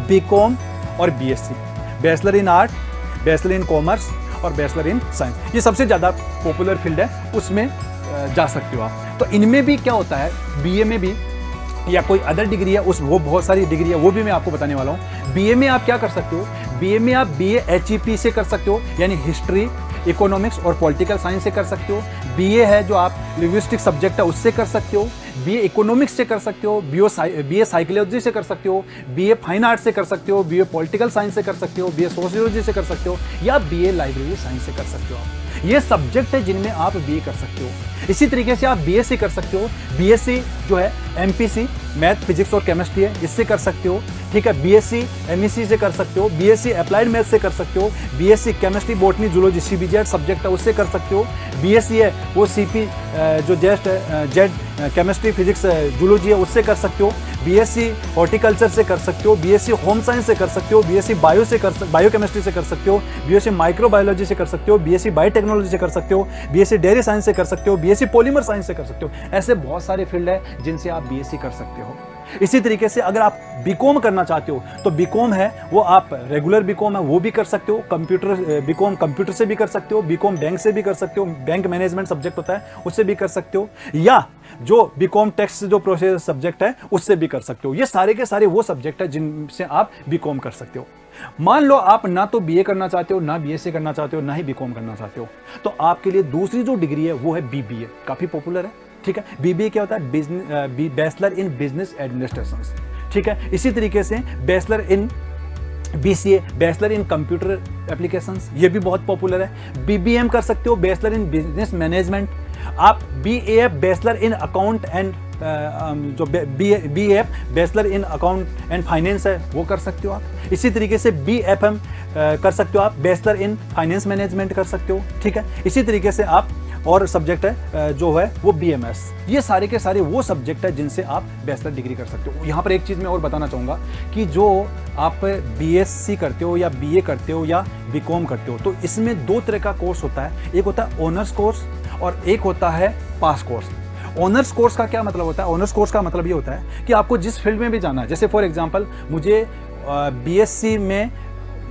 BCom और BSc, bachelor in art, bachelor in commerce और बैचलर इन साइंस, ये सबसे ज़्यादा पॉपुलर फील्ड है, उसमें जा सकते हो आप। तो इनमें भी क्या होता है, BA में भी या कोई अदर डिग्री है वो बहुत सारी डिग्री है, वो भी मैं आपको बताने वाला हूँ। BA में आप क्या कर सकते हो? BA में आप BA HEP से कर सकते हो, यानी हिस्ट्री, इकोनॉमिक्स और पॉलिटिकल साइंस से कर सकते हो। बीए है जो आप लिंग्विस्टिक सब्जेक्ट है उससे कर सकते हो। बीए इकोनॉमिक्स से कर सकते हो। बीए साइकोलॉजी से कर सकते हो। बीए फाइन आर्ट से कर सकते हो। बीए पॉलिटिकल साइंस से कर सकते हो। बीए सोशियोलॉजी से कर सकते हो या बीए लाइब्रेरी साइंस से कर सकते हो। ये सब्जेक्ट है जिनमें आप बीए कर सकते हो। इसी तरीके से आप बीएससी कर सकते हो। बीएससी जो है एमपीसी मैथ फिजिक्स और केमिस्ट्री है, इससे कर सकते हो। ठीक है, बीएससी एमईसी से कर सकते हो। बीएससी अप्लाइड मैथ से कर सकते हो। BSc chemistry botany zoology CBZ subject है उससे कर सकते हो। बीएससी है वो सीपी जो जेड केमिस्ट्री फिजिक्स जूलॉजी है उससे कर सकते हो। बीएससी हॉर्टिकल्चर से कर सकते हो। बीएससी होम साइंस से कर सकते हो। बीएससी बायो केमिस्ट्री से कर सकते हो। बीएससी माइक्रोबायोलॉजी से कर सकते हो। बीएससी बायोटेक्नोलॉजी से कर सकते हो। बीएससी डेयरी साइंस से कर सकते हो। बीएससी पॉलीमर साइंस से कर सकते हो। ऐसे बहुत सारे फील्ड है जिनसे आप बीएससी कर सकते हो। इसी तरीके से अगर आप बीकॉम करना चाहते हो तो बीकॉम है वो आप रेगुलर बीकॉम है वो भी कर सकते हो। बीकॉम कंप्यूटर से भी कर सकते हो। बीकॉम बैंक से भी कर सकते हो। बैंक मैनेजमेंट सब्जेक्ट होता है उससे भी कर सकते हो, या जो बीकॉम टेक्स्ट जो प्रोसेस सब्जेक्ट है उससे भी कर सकते हो। ये सारे के सारे वो सब्जेक्ट है जिनसे आप बीकॉम कर सकते हो। मान लो आप ना तो बीए करना चाहते हो, ना बीएससी करना चाहते हो, ना ही बीकॉम करना चाहते हो, तो आपके लिए दूसरी जो डिग्री है वो है बीबीए। काफी पॉपुलर है। ठीक है, बीबीए क्या होता है? Bachelor in business administration. ठीक है, इसी तरीके से bachelor in BCA bachelor in computer applications, ये भी बहुत पॉपुलर है। बीबीएम कर सकते हो, बैचलर इन बिजनेस मैनेजमेंट। आप BAF bachelor in account and जो BAF bachelor in account and finance है वो कर सकते हो आप। इसी तरीके से बीएफएम कर सकते हो आप, बैचलर इन फाइनेंस मैनेजमेंट कर सकते हो। ठीक है, इसी तरीके से आप और सब्जेक्ट है जो है वो बीएमएस। ये सारे के सारे वो सब्जेक्ट है जिनसे आप बैचलर डिग्री कर सकते हो। यहाँ पर एक चीज़ मैं और बताना चाहूँगा कि जो आप बीएससी करते हो या बीए करते हो या बीकॉम करते हो तो इसमें दो तरह का कोर्स होता है। एक होता है ऑनर्स कोर्स और एक होता है पास कोर्स। ऑनर्स कोर्स का क्या मतलब होता है? ऑनर्स कोर्स का मतलब ये होता है कि आपको जिस फील्ड में भी जाना है, जैसे फॉर एग्जांपल मुझे बीएससी में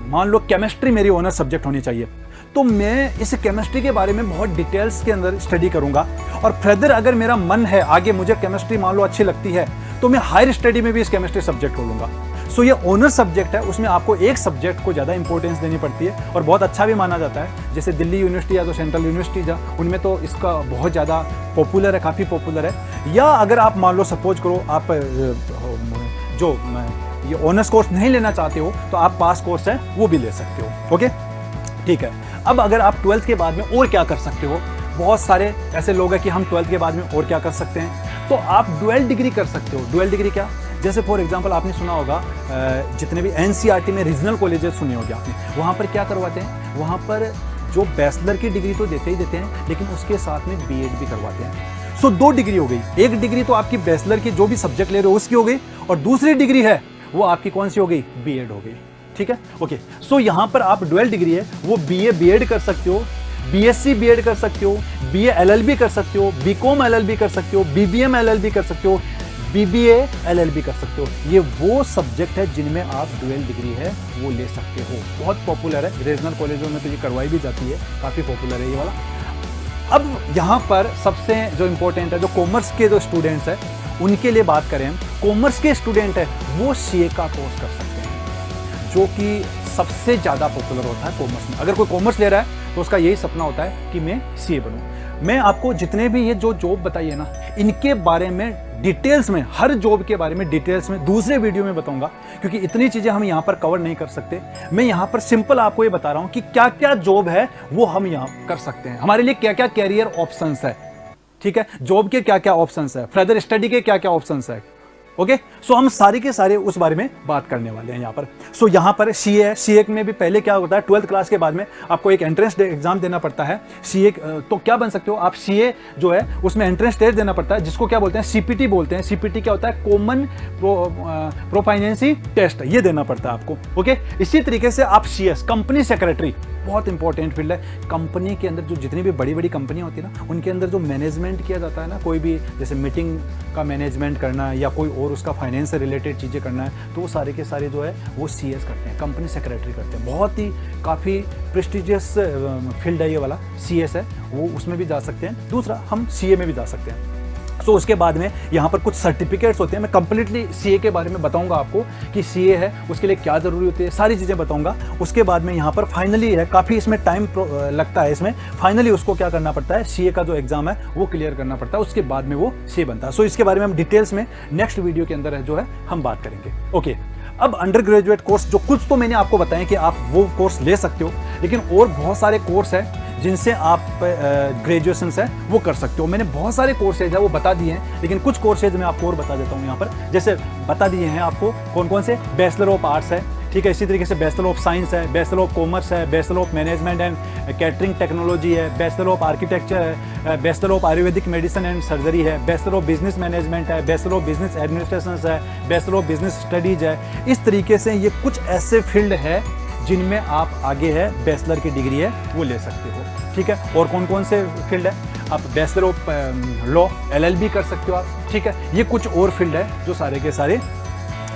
मान लो केमिस्ट्री मेरी ऑनर्स सब्जेक्ट होनी चाहिए, तो मैं इस केमिस्ट्री के बारे में बहुत डिटेल्स के अंदर स्टडी करूंगा। और फर्दर अगर मेरा मन है आगे मुझे केमिस्ट्री मान लो अच्छी लगती है तो मैं हायर स्टडी में भी इस केमिस्ट्री सब्जेक्ट को लूंगा। सो ये ऑनर्स सब्जेक्ट है, उसमें आपको एक सब्जेक्ट को ज़्यादा इंपॉर्टेंस देनी पड़ती है और बहुत अच्छा भी माना जाता है। जैसे दिल्ली यूनिवर्सिटी या तो सेंट्रल यूनिवर्सिटी जा उनमें तो इसका बहुत ज़्यादा पॉपुलर है, काफ़ी पॉपुलर है। या अगर आप मान लो सपोज करो आप जो ये ऑनर्स कोर्स नहीं लेना चाहते हो तो आप पास कोर्स है वो भी ले सकते हो। ओके, ठीक है। अब अगर आप 12th के बाद में और क्या कर सकते हो, बहुत सारे ऐसे लोग हैं कि हम 12th के बाद में और क्या कर सकते हैं, तो आप डुअल डिग्री कर सकते हो। डुअल डिग्री क्या? जैसे फॉर एग्जांपल आपने सुना होगा जितने भी एनसीईआरटी में रीजनल कॉलेजेस सुने होंगे आपने, वहाँ पर क्या करवाते हैं? वहाँ पर जो बैचलर की डिग्री तो देते ही देते हैं लेकिन उसके साथ में बीएड भी करवाते हैं। सो दो डिग्री हो गई। एक डिग्री तो आपकी बैचलर की जो भी सब्जेक्ट ले रहे हो उसकी हो गई और दूसरी डिग्री है वो आपकी कौन सी हो गई? बीएड हो गई। ठीक है, ओके। सो यहाँ पर आप डुअल डिग्री है वो बीए बीएड कर सकते हो, बीएससी बीएड कर सकते हो, बीए एलएलबी कर सकते हो, बीकॉम एलएलबी कर सकते हो, बीबीएम एलएलबी कर सकते हो, बीबीए एलएलबी कर सकते हो। ये वो सब्जेक्ट है जिनमें आप डुअल डिग्री है वो ले सकते हो। बहुत पॉपुलर है, रीजनल कॉलेजों में तो ये करवाई भी जाती है, काफ़ी पॉपुलर है ये वाला। अब यहाँ पर सबसे जो इम्पोर्टेंट है, जो कॉमर्स के जो स्टूडेंट्स हैं उनके लिए बात करें, कॉमर्स के स्टूडेंट है वो सीए का कोर्स कर सकते हैं, जो कि सबसे ज़्यादा पॉपुलर होता है कॉमर्स में। अगर कोई कॉमर्स ले रहा है तो उसका यही सपना होता है कि मैं सीए बनूं। मैं आपको जितने भी ये जो जॉब बताइए ना, इनके बारे में डिटेल्स में, हर जॉब के बारे में डिटेल्स में दूसरे वीडियो में बताऊंगा, क्योंकि इतनी चीज़ें हम यहाँ पर कवर नहीं कर सकते। मैं यहाँ पर सिंपल आपको ये बता रहा हूँ कि क्या क्या जॉब है वो हम यहाँ कर सकते हैं, हमारे लिए क्या क्या कैरियर ऑप्शंस है। ठीक है, जॉब के क्या क्या ऑप्शंस है, फर्दर स्टडी के क्या क्या ऑप्शंस है। ओके, सो हम सारे के सारे उस बारे में बात करने वाले हैं यहाँ पर। सो यहाँ पर सीए में भी पहले क्या होता है, 12th क्लास के बाद में आपको एक एंट्रेंस एग्जाम देना पड़ता है। सीए तो क्या बन सकते हो आप? सीए जो है उसमें एंट्रेंस टेस्ट देना पड़ता है, जिसको क्या बोलते हैं? सीपीटी बोलते हैं। सीपीटी क्या होता है? कॉमन प्रोफाइनेंसी टेस्ट, ये देना पड़ता है आपको। ओके, इसी तरीके से आप सीएस कंपनी सेक्रेटरी, बहुत इंपॉर्टेंट फील्ड है। कंपनी के अंदर जो जितनी भी बड़ी बड़ी कंपनियां होती है ना, उनके अंदर जो मैनेजमेंट किया जाता है ना, कोई भी जैसे मीटिंग का मैनेजमेंट करना है या कोई और उसका फाइनेंस से रिलेटेड चीज़ें करना है, तो वो सारे के सारे जो है वो सीएस करते हैं, कंपनी सेक्रेटरी करते हैं। बहुत ही काफ़ी प्रेस्टिजियस फील्ड है ये वाला, सीएस है वो, उसमें भी जा सकते हैं। दूसरा हम सीए में भी जा सकते हैं। सो उसके बाद में यहाँ पर कुछ सर्टिफिकेट्स होते हैं। मैं कंप्लीटली सीए के बारे में बताऊंगा आपको कि सीए है उसके लिए क्या ज़रूरी होती है, सारी चीज़ें बताऊंगा। उसके बाद में यहाँ पर फाइनली है, काफ़ी इसमें टाइम लगता है, इसमें फाइनली उसको क्या करना पड़ता है, सीए का जो एग्जाम है वो क्लियर करना पड़ता है, उसके बाद में वो सीए बनता है। सो इसके बारे में हम डिटेल्स में नेक्स्ट वीडियो के अंदर जो है हम बात करेंगे। ओके, अब अंडर ग्रेजुएट कोर्स जो कुछ तो मैंने आपको बताया कि आप वो कोर्स ले सकते हो, लेकिन और बहुत सारे कोर्स है जिनसे आप ग्रेजुएशन है वो कर सकते हो। मैंने बहुत सारे कोर्सेज है वो बता दिए हैं, लेकिन कुछ कोर्सेज मैं आपको और बता देता हूँ यहाँ पर। जैसे बता दिए हैं आपको कौन कौन से, बैचलर ऑफ आर्ट्स है, ठीक है, इसी तरीके से बैचलर ऑफ साइंस है, बैचलर ऑफ कॉमर्स है, bachelor of management and catering technology है, बैचलर ऑफ आर्किटेक्चर है, bachelor of Ayurvedic medicine and surgery है, बैचलर ऑफ बिजनेस मैनेजमेंट है, बैचलर ऑफ बिजनेस एडमिनिस्ट्रेशन है, बैचलर ऑफ बिजनेस स्टडीज है। इस तरीके से ये कुछ ऐसे फील्ड है जिनमें आप आगे है बैचलर की डिग्री है वो ले सकते हो, ठीक है। और कौन कौन से फील्ड है, आप बैचलर ऑफ लॉ LLB कर सकते हो आप, ठीक है। ये कुछ और फील्ड है जो सारे के सारे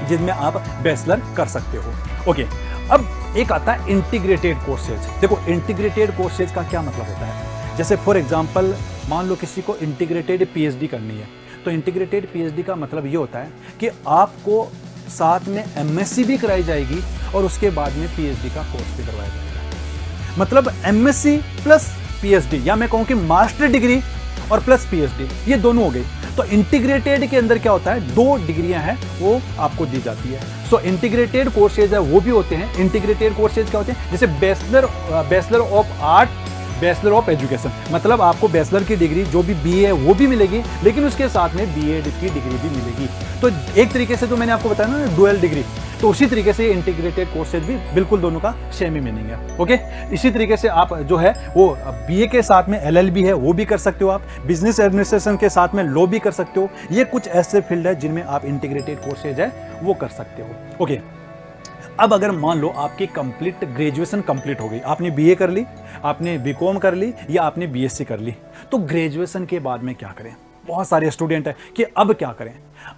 जिनमें आप बैचलर कर सकते हो। ओके, अब एक आता है इंटीग्रेटेड कोर्सेज। देखो इंटीग्रेटेड कोर्सेज का क्या मतलब होता है, जैसे फॉर एग्जांपल मान लो किसी को इंटीग्रेटेड PhD करनी है, तो इंटीग्रेटेड PhD का मतलब ये होता है कि आपको साथ में MSc भी कराई जाएगी और उसके बाद में PhD का कोर्स भी करवाया जाएगा। मतलब MSc प्लस PhD, या मैं कहूँ कि मास्टर डिग्री और प्लस PhD, ये दोनों हो गई। तो इंटीग्रेटेड के अंदर क्या होता है, 2 डिग्रियां हैं वो आपको दी जाती है। सो इंटीग्रेटेड कोर्सेज है वो भी होते हैं। इंटीग्रेटेड कोर्सेज क्या होते हैं, जैसे bachelor of art, bachelor of education, मतलब आपको बैचलर की डिग्री जो भी BA है वो भी मिलेगी, लेकिन उसके साथ में BEd की डिग्री भी मिलेगी। तो एक तरीके से जो मैंने आपको बताया ना डुअल डिग्री, तो उसी तरीके से इंटीग्रेटेड कोर्सेज भी बिल्कुल दोनों का सेम ही मीनिंग है। ओके, इसी तरीके से आप जो है वो BA के साथ में LLB है वो भी कर सकते हो, आप बिजनेस एडमिनिस्ट्रेशन के साथ में लॉ भी कर सकते हो। ये कुछ ऐसे फील्ड है जिनमें आप इंटीग्रेटेड कोर्सेज है वो कर सकते हो। ओके, अब अगर मान लो आपकी कंप्लीट ग्रेजुएशन कंप्लीट हो गई, आपने BA कर ली, आपने BCom कर ली या आपने BSc कर ली, तो ग्रेजुएशन के बाद में क्या करें। बहुत सारे स्टूडेंट हैं कि अब क्या करें।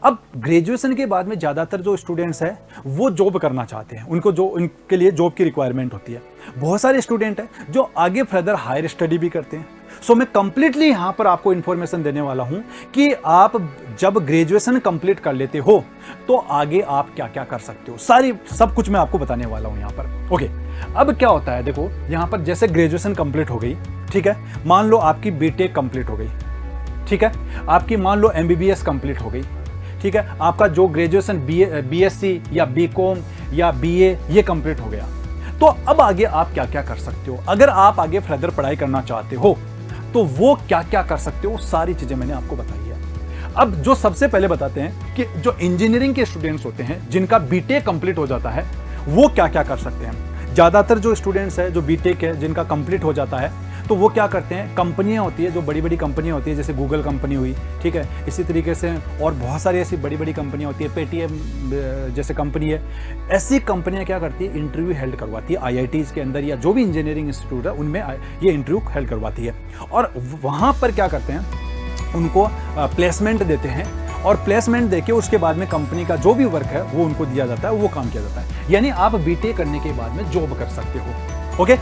अब ग्रेजुएशन के बाद में ज़्यादातर जो स्टूडेंट्स हैं वो जॉब करना चाहते हैं, उनको जो उनके लिए जॉब की रिक्वायरमेंट होती है। बहुत सारे स्टूडेंट हैं जो आगे फर्दर हायर स्टडी भी करते हैं। सो मैं कंप्लीटली यहाँ पर आपको इन्फॉर्मेशन देने वाला हूँ कि आप जब ग्रेजुएशन कंप्लीट कर लेते हो तो आगे आप क्या क्या कर सकते हो, सब कुछ मैं आपको बताने वाला हूँ यहाँ पर। ओके, अब क्या होता है, देखो यहाँ पर जैसे ग्रेजुएशन कंप्लीट हो गई, ठीक है, मान लो आपकी BTech कंप्लीट हो गई, ठीक है, आपकी मान लो MBBS कंप्लीट हो गई, ठीक है, आपका जो ग्रेजुएशन BSc या BCom या BA ये कंप्लीट हो गया, तो अब आगे आप क्या क्या कर सकते हो। अगर आप आगे फर्दर पढ़ाई करना चाहते हो तो वो क्या क्या कर सकते हो, सारी चीजें मैंने आपको बताई है। अब जो सबसे पहले बताते हैं कि जो इंजीनियरिंग के स्टूडेंट्स होते हैं जिनका BTech कंप्लीट हो जाता है वो क्या क्या कर सकते हैं। ज़्यादातर जो स्टूडेंट्स है जो BTech है जिनका कंप्लीट हो जाता है तो वो क्या करते हैं, कंपनियां होती है जो बड़ी बड़ी कंपनियां होती है, जैसे गूगल कंपनी हुई, ठीक है, इसी तरीके से और बहुत सारी ऐसी बड़ी बड़ी कंपनियां होती है, पेटीएम जैसे कंपनी है, ऐसी कंपनियां क्या करती है, इंटरव्यू हेल्ड करवाती है IITs के अंदर या जो भी इंजीनियरिंग इंस्टीट्यूट है उनमें ये इंटरव्यू हेल्ड करवाती है। और वहाँ पर क्या करते हैं, उनको प्लेसमेंट देते हैं और प्लेसमेंट देके उसके बाद में कंपनी का जो भी वर्क है वो उनको दिया जाता है, वो काम किया जाता है। यानी आप BTech करने के बाद में जॉब कर सकते हो। ओके,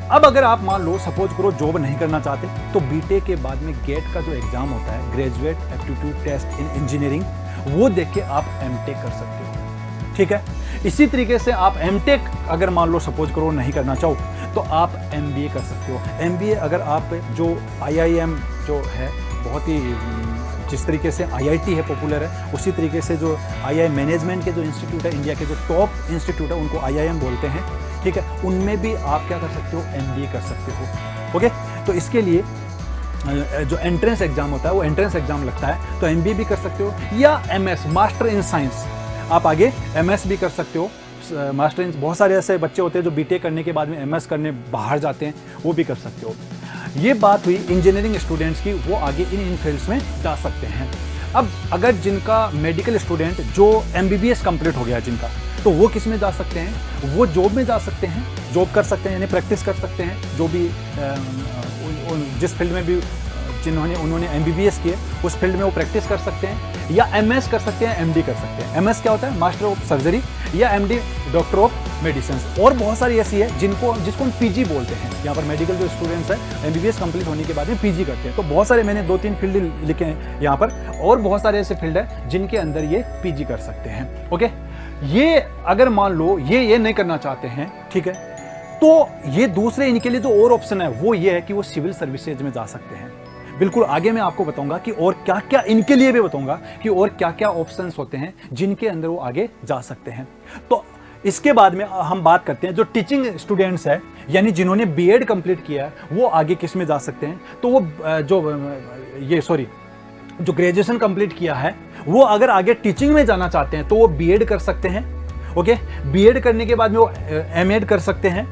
अब अगर आप मान लो सपोज करो जॉब नहीं करना चाहते तो BTech के बाद में गेट का जो एग्जाम होता है, graduate aptitude test in engineering, वो देख के आप MTech कर सकते हो, ठीक है। इसी तरीके से आप MTech अगर मान लो सपोज करो नहीं करना चाहो तो आप MBA कर सकते हो। MBA अगर आप जो IIM जो है बहुत ही जिस तरीके से IIT है पॉपुलर है, उसी तरीके से जो IIM मैनेजमेंट के जो इंस्टीट्यूट है, इंडिया के जो टॉप इंस्टीट्यूट है उनको IIM बोलते हैं, ठीक है, उनमें भी आप क्या कर सकते हो, MBA कर सकते हो। ओके, तो इसके लिए जो एंट्रेंस एग्जाम होता है वो एंट्रेंस एग्जाम लगता है, तो MBA भी कर सकते हो या MS मास्टर इन साइंस, आप आगे MS भी कर सकते हो। मास्टर इन, बहुत सारे ऐसे बच्चे होते हैं जो BTech करने के बाद में MS करने बाहर जाते हैं, वो भी कर सकते हो। ये बात हुई इंजीनियरिंग स्टूडेंट्स की, वो आगे इन फील्ड्स में जा सकते हैं। अब अगर जिनका मेडिकल स्टूडेंट जो MBBS कंप्लीट हो गया जिनका, तो वो किस में जा सकते हैं, वो जॉब में जा सकते हैं, जॉब कर सकते हैं, यानी प्रैक्टिस कर सकते हैं, जो भी जिस फील्ड में भी उन्होंने MBBS किए उस फील्ड में वो प्रैक्टिस कर सकते हैं, या MS कर सकते हैं, MD कर सकते हैं। MS क्या होता है, मास्टर ऑफ सर्जरी, या MD डॉक्टर ऑफ मेडिसिन, और बहुत सारी ऐसी है जिसको हम पीजी बोलते हैं। यहाँ पर मेडिकल जो स्टूडेंट्स हैं एमबीबीएस कंप्लीट होने के बाद में पीजी करते हैं। तो बहुत सारे मैंने 2-3 फील्ड लिखे हैं यहाँ पर, और बहुत सारे ऐसे फील्ड है जिनके अंदर ये पीजी कर सकते हैं। ओके, ये अगर मान लो ये नहीं करना चाहते हैं, ठीक है, तो ये दूसरे इनके लिए जो और ऑप्शन है वो ये है कि वो सिविल सर्विसेज में जा सकते हैं। बिल्कुल आगे मैं आपको बताऊंगा कि और क्या क्या, इनके लिए भी बताऊंगा कि और क्या क्या ऑप्शंस होते हैं जिनके अंदर वो आगे जा सकते हैं। तो इसके बाद में हम बात करते हैं जो टीचिंग स्टूडेंट्स है, यानी जिन्होंने बीएड कंप्लीट किया है, वो आगे किस में जा सकते हैं। तो वो जो ग्रेजुएशन कंप्लीट किया है वो अगर आगे टीचिंग में जाना चाहते हैं तो वो बीएड कर सकते हैं। ओके, बीएड करने के बाद में वो एमएड कर सकते हैं।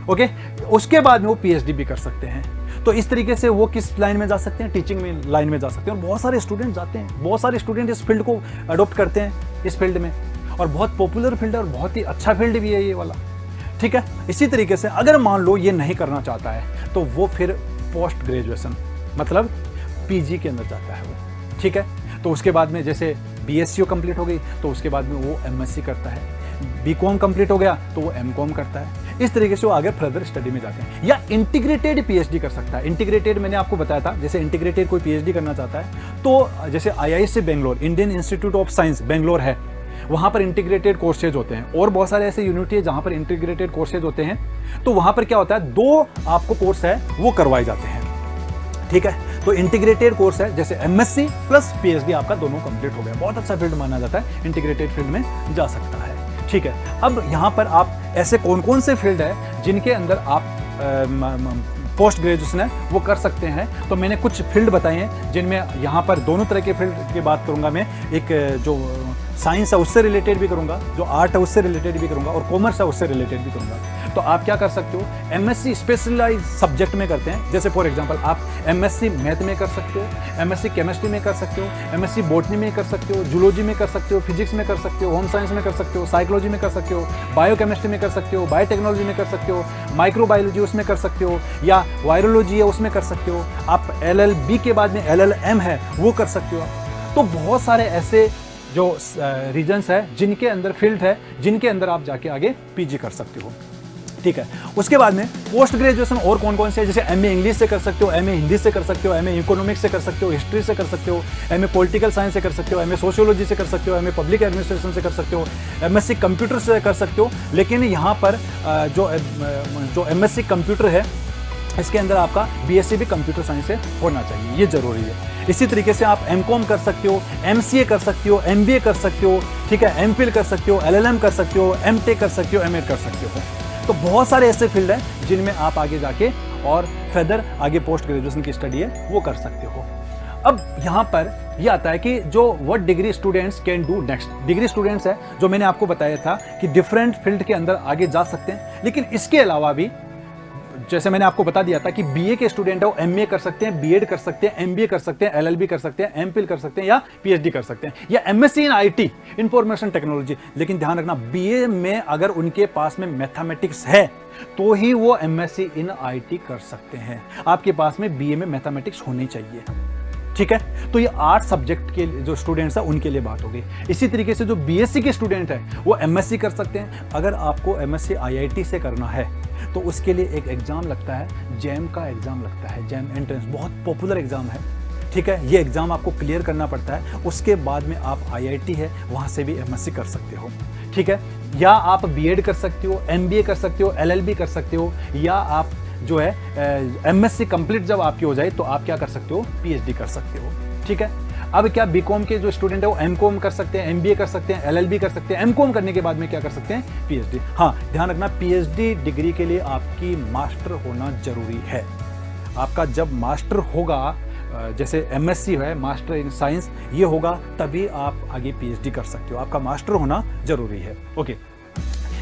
ओके, उसके बाद में वो पीएचडी भी कर सकते हैं। तो इस तरीके से वो किस लाइन में जा सकते हैं, टीचिंग में लाइन में जा सकते हैं। और बहुत सारे स्टूडेंट जाते हैं, बहुत सारे स्टूडेंट इस फील्ड को अडॉप्ट करते हैं, इस फील्ड में, और बहुत पॉपुलर फील्ड है और बहुत ही अच्छा फील्ड भी है ये वाला। ठीक है, इसी तरीके से अगर मान लो ये नहीं करना चाहता है तो वो फिर पोस्ट ग्रेजुएशन मतलब पीजी के अंदर जाता है वो। ठीक है, तो उसके बाद में जैसे बीएससी कंप्लीट हो गई तो उसके बाद में वो एमएससी करता है, बीकॉम कंप्लीट हो गया तो वो एमकॉम करता है। इस तरीके से वो आगे फर्दर स्टडी में जाते हैं, या इंटीग्रेटेड पीएचडी कर सकता है। इंटीग्रेटेड मैंने आपको बताया था, जैसे इंटीग्रेटेड कोई पीएचडी करना चाहता है तो जैसे IISc Bangalore, Indian institute of science Bangalore है, वहाँ पर इंटीग्रेटेड कोर्सेज होते हैं, और बहुत सारे ऐसे यूनिटी है जहाँ पर इंटीग्रेटेड कोर्सेज होते हैं। तो वहाँ पर क्या होता है, 2 आपको कोर्स है वो करवाए जाते हैं। ठीक है, तो इंटीग्रेटेड कोर्स है, जैसे एमएससी प्लस पीएचडी आपका दोनों कंप्लीट हो गया, बहुत अच्छा फील्ड माना जाता है, इंटीग्रेटेड फील्ड में जा सकता है। ठीक है, अब यहाँ पर आप ऐसे कौन कौन से फील्ड है जिनके अंदर आप पोस्ट ग्रेजुएशन है वो कर सकते हैं। तो मैंने कुछ फील्ड बताए हैं जिनमें यहाँ पर दोनों तरह के फील्ड की बात करूँगा मैं। एक जो साइंस है उससे रिलेटेड भी करूँगा, जो आर्ट है उससे रिलेटेड भी करूँगा, और कॉमर्स है उससे रिलेटेड भी करूँगा। तो आप क्या कर सकते हो, एमएससी स्पेशलाइज सब्जेक्ट में करते हैं, जैसे फॉर एग्जांपल आप एमएससी मैथ में कर सकते हो, एमएससी केमिस्ट्री में कर सकते हो, एमएससी बॉटनी में कर सकते हो, जूलॉजी में कर सकते हो, फिजिक्स में कर सकते हो, होम साइंस में कर सकते हो, साइकोलॉजी में कर सकते हो, बायोकेमिस्ट्री में कर सकते हो, बायोटेक्नोलॉजी में कर सकते हो, माइक्रोबायोलॉजी उसमें कर सकते हो, या वायरोलॉजी है उसमें कर सकते हो। आप एलएलबी के बाद में एलएलएम है वो कर सकते हो। तो बहुत सारे ऐसे जो रीजन्स है जिनके अंदर फील्ड है जिनके अंदर आप जाके आगे पीजी कर सकते हो। ठीक है, उसके बाद में पोस्ट ग्रेजुएशन और कौन कौन से, जैसे एमए इंग्लिश से कर सकते हो, एमए हिंदी से कर सकते हो, एमए इकोनॉमिक्स से कर सकते हो, हिस्ट्री से कर सकते हो, एमए पॉलिटिकल साइंस से कर सकते हो, एमए सोशियोलॉजी से कर सकते हो, एमए पब्लिक एडमिनिस्ट्रेशन से कर सकते हो, एमएससी कंप्यूटर से कर सकते हो। लेकिन यहाँ पर जो एमएससी कंप्यूटर है इसके अंदर आपका बीएससी भी कंप्यूटर साइंस से होना चाहिए, ये जरूरी है। इसी तरीके से आप एमकॉम कर सकते हो, एमसीए कर सकते हो, एमबीए कर सकते हो, ठीक है, एमफिल कर सकते हो, एलएलएम कर सकते हो, एमटेक कर सकते हो, एमएड कर सकते हो। तो बहुत सारे ऐसे फील्ड हैं जिनमें आप आगे जाके और फर्दर आगे पोस्ट ग्रेजुएशन की स्टडी है वो कर सकते हो। अब यहाँ पर यह आता है कि जो what degree students can do next. Degree students है जो मैंने आपको बताया था कि डिफरेंट फील्ड के अंदर आगे जा सकते हैं, लेकिन इसके अलावा भी जैसे मैंने आपको बता दिया था कि बीए के स्टूडेंट है वो एमए कर सकते हैं, बीएड कर सकते हैं, एमबीए कर सकते हैं, एलएलबी कर सकते हैं, एमफिल कर सकते हैं, या पीएचडी कर सकते हैं, या MSc in IT information technology. लेकिन ध्यान रखना, बीए में अगर उनके पास में मैथमेटिक्स है तो ही वो एमएससी इन आईटी कर सकते हैं। आपके पास में बीए में मैथमेटिक्स होनी चाहिए। ठीक है, तो ये 8 सब्जेक्ट के जो स्टूडेंट्स हैं उनके लिए बात हो गई। इसी तरीके से जो बीएससी के स्टूडेंट हैं वो एमएससी कर सकते हैं। अगर आपको एमएससी आईआईटी से करना है तो उसके लिए एक एग्ज़ाम लगता है, जैम का एग्ज़ाम लगता है, जैम एंट्रेंस, बहुत पॉपुलर एग्ज़ाम है। ठीक है, ये एग्ज़ाम आपको क्लियर करना पड़ता है, उसके बाद में आप आईआईटी है वहाँ से भी एमएससी कर सकते हो। ठीक है, या आप बीएड कर सकते हो, एमबीए कर सकते हो, एलएलबी कर सकते हो, या आप जो है एमएससी कंप्लीट जब आपकी हो जाए तो आप क्या कर सकते हो, पीएचडी कर सकते हो। ठीक है, अब क्या बीकॉम के जो स्टूडेंट है वो एमकॉम कर सकते हैं, एमबीए कर सकते हैं, एलएलबी कर सकते हैं, एमकॉम करने के बाद में क्या कर सकते हैं, पीएचडी। हाँ, ध्यान रखना, पीएचडी डिग्री के लिए आपकी मास्टर होना जरूरी है। आपका जब मास्टर होगा, जैसे एमएससी है मास्टर इन साइंस, ये होगा तभी आप आगे पीएचडी कर सकते हो। आपका मास्टर होना जरूरी है। ओके,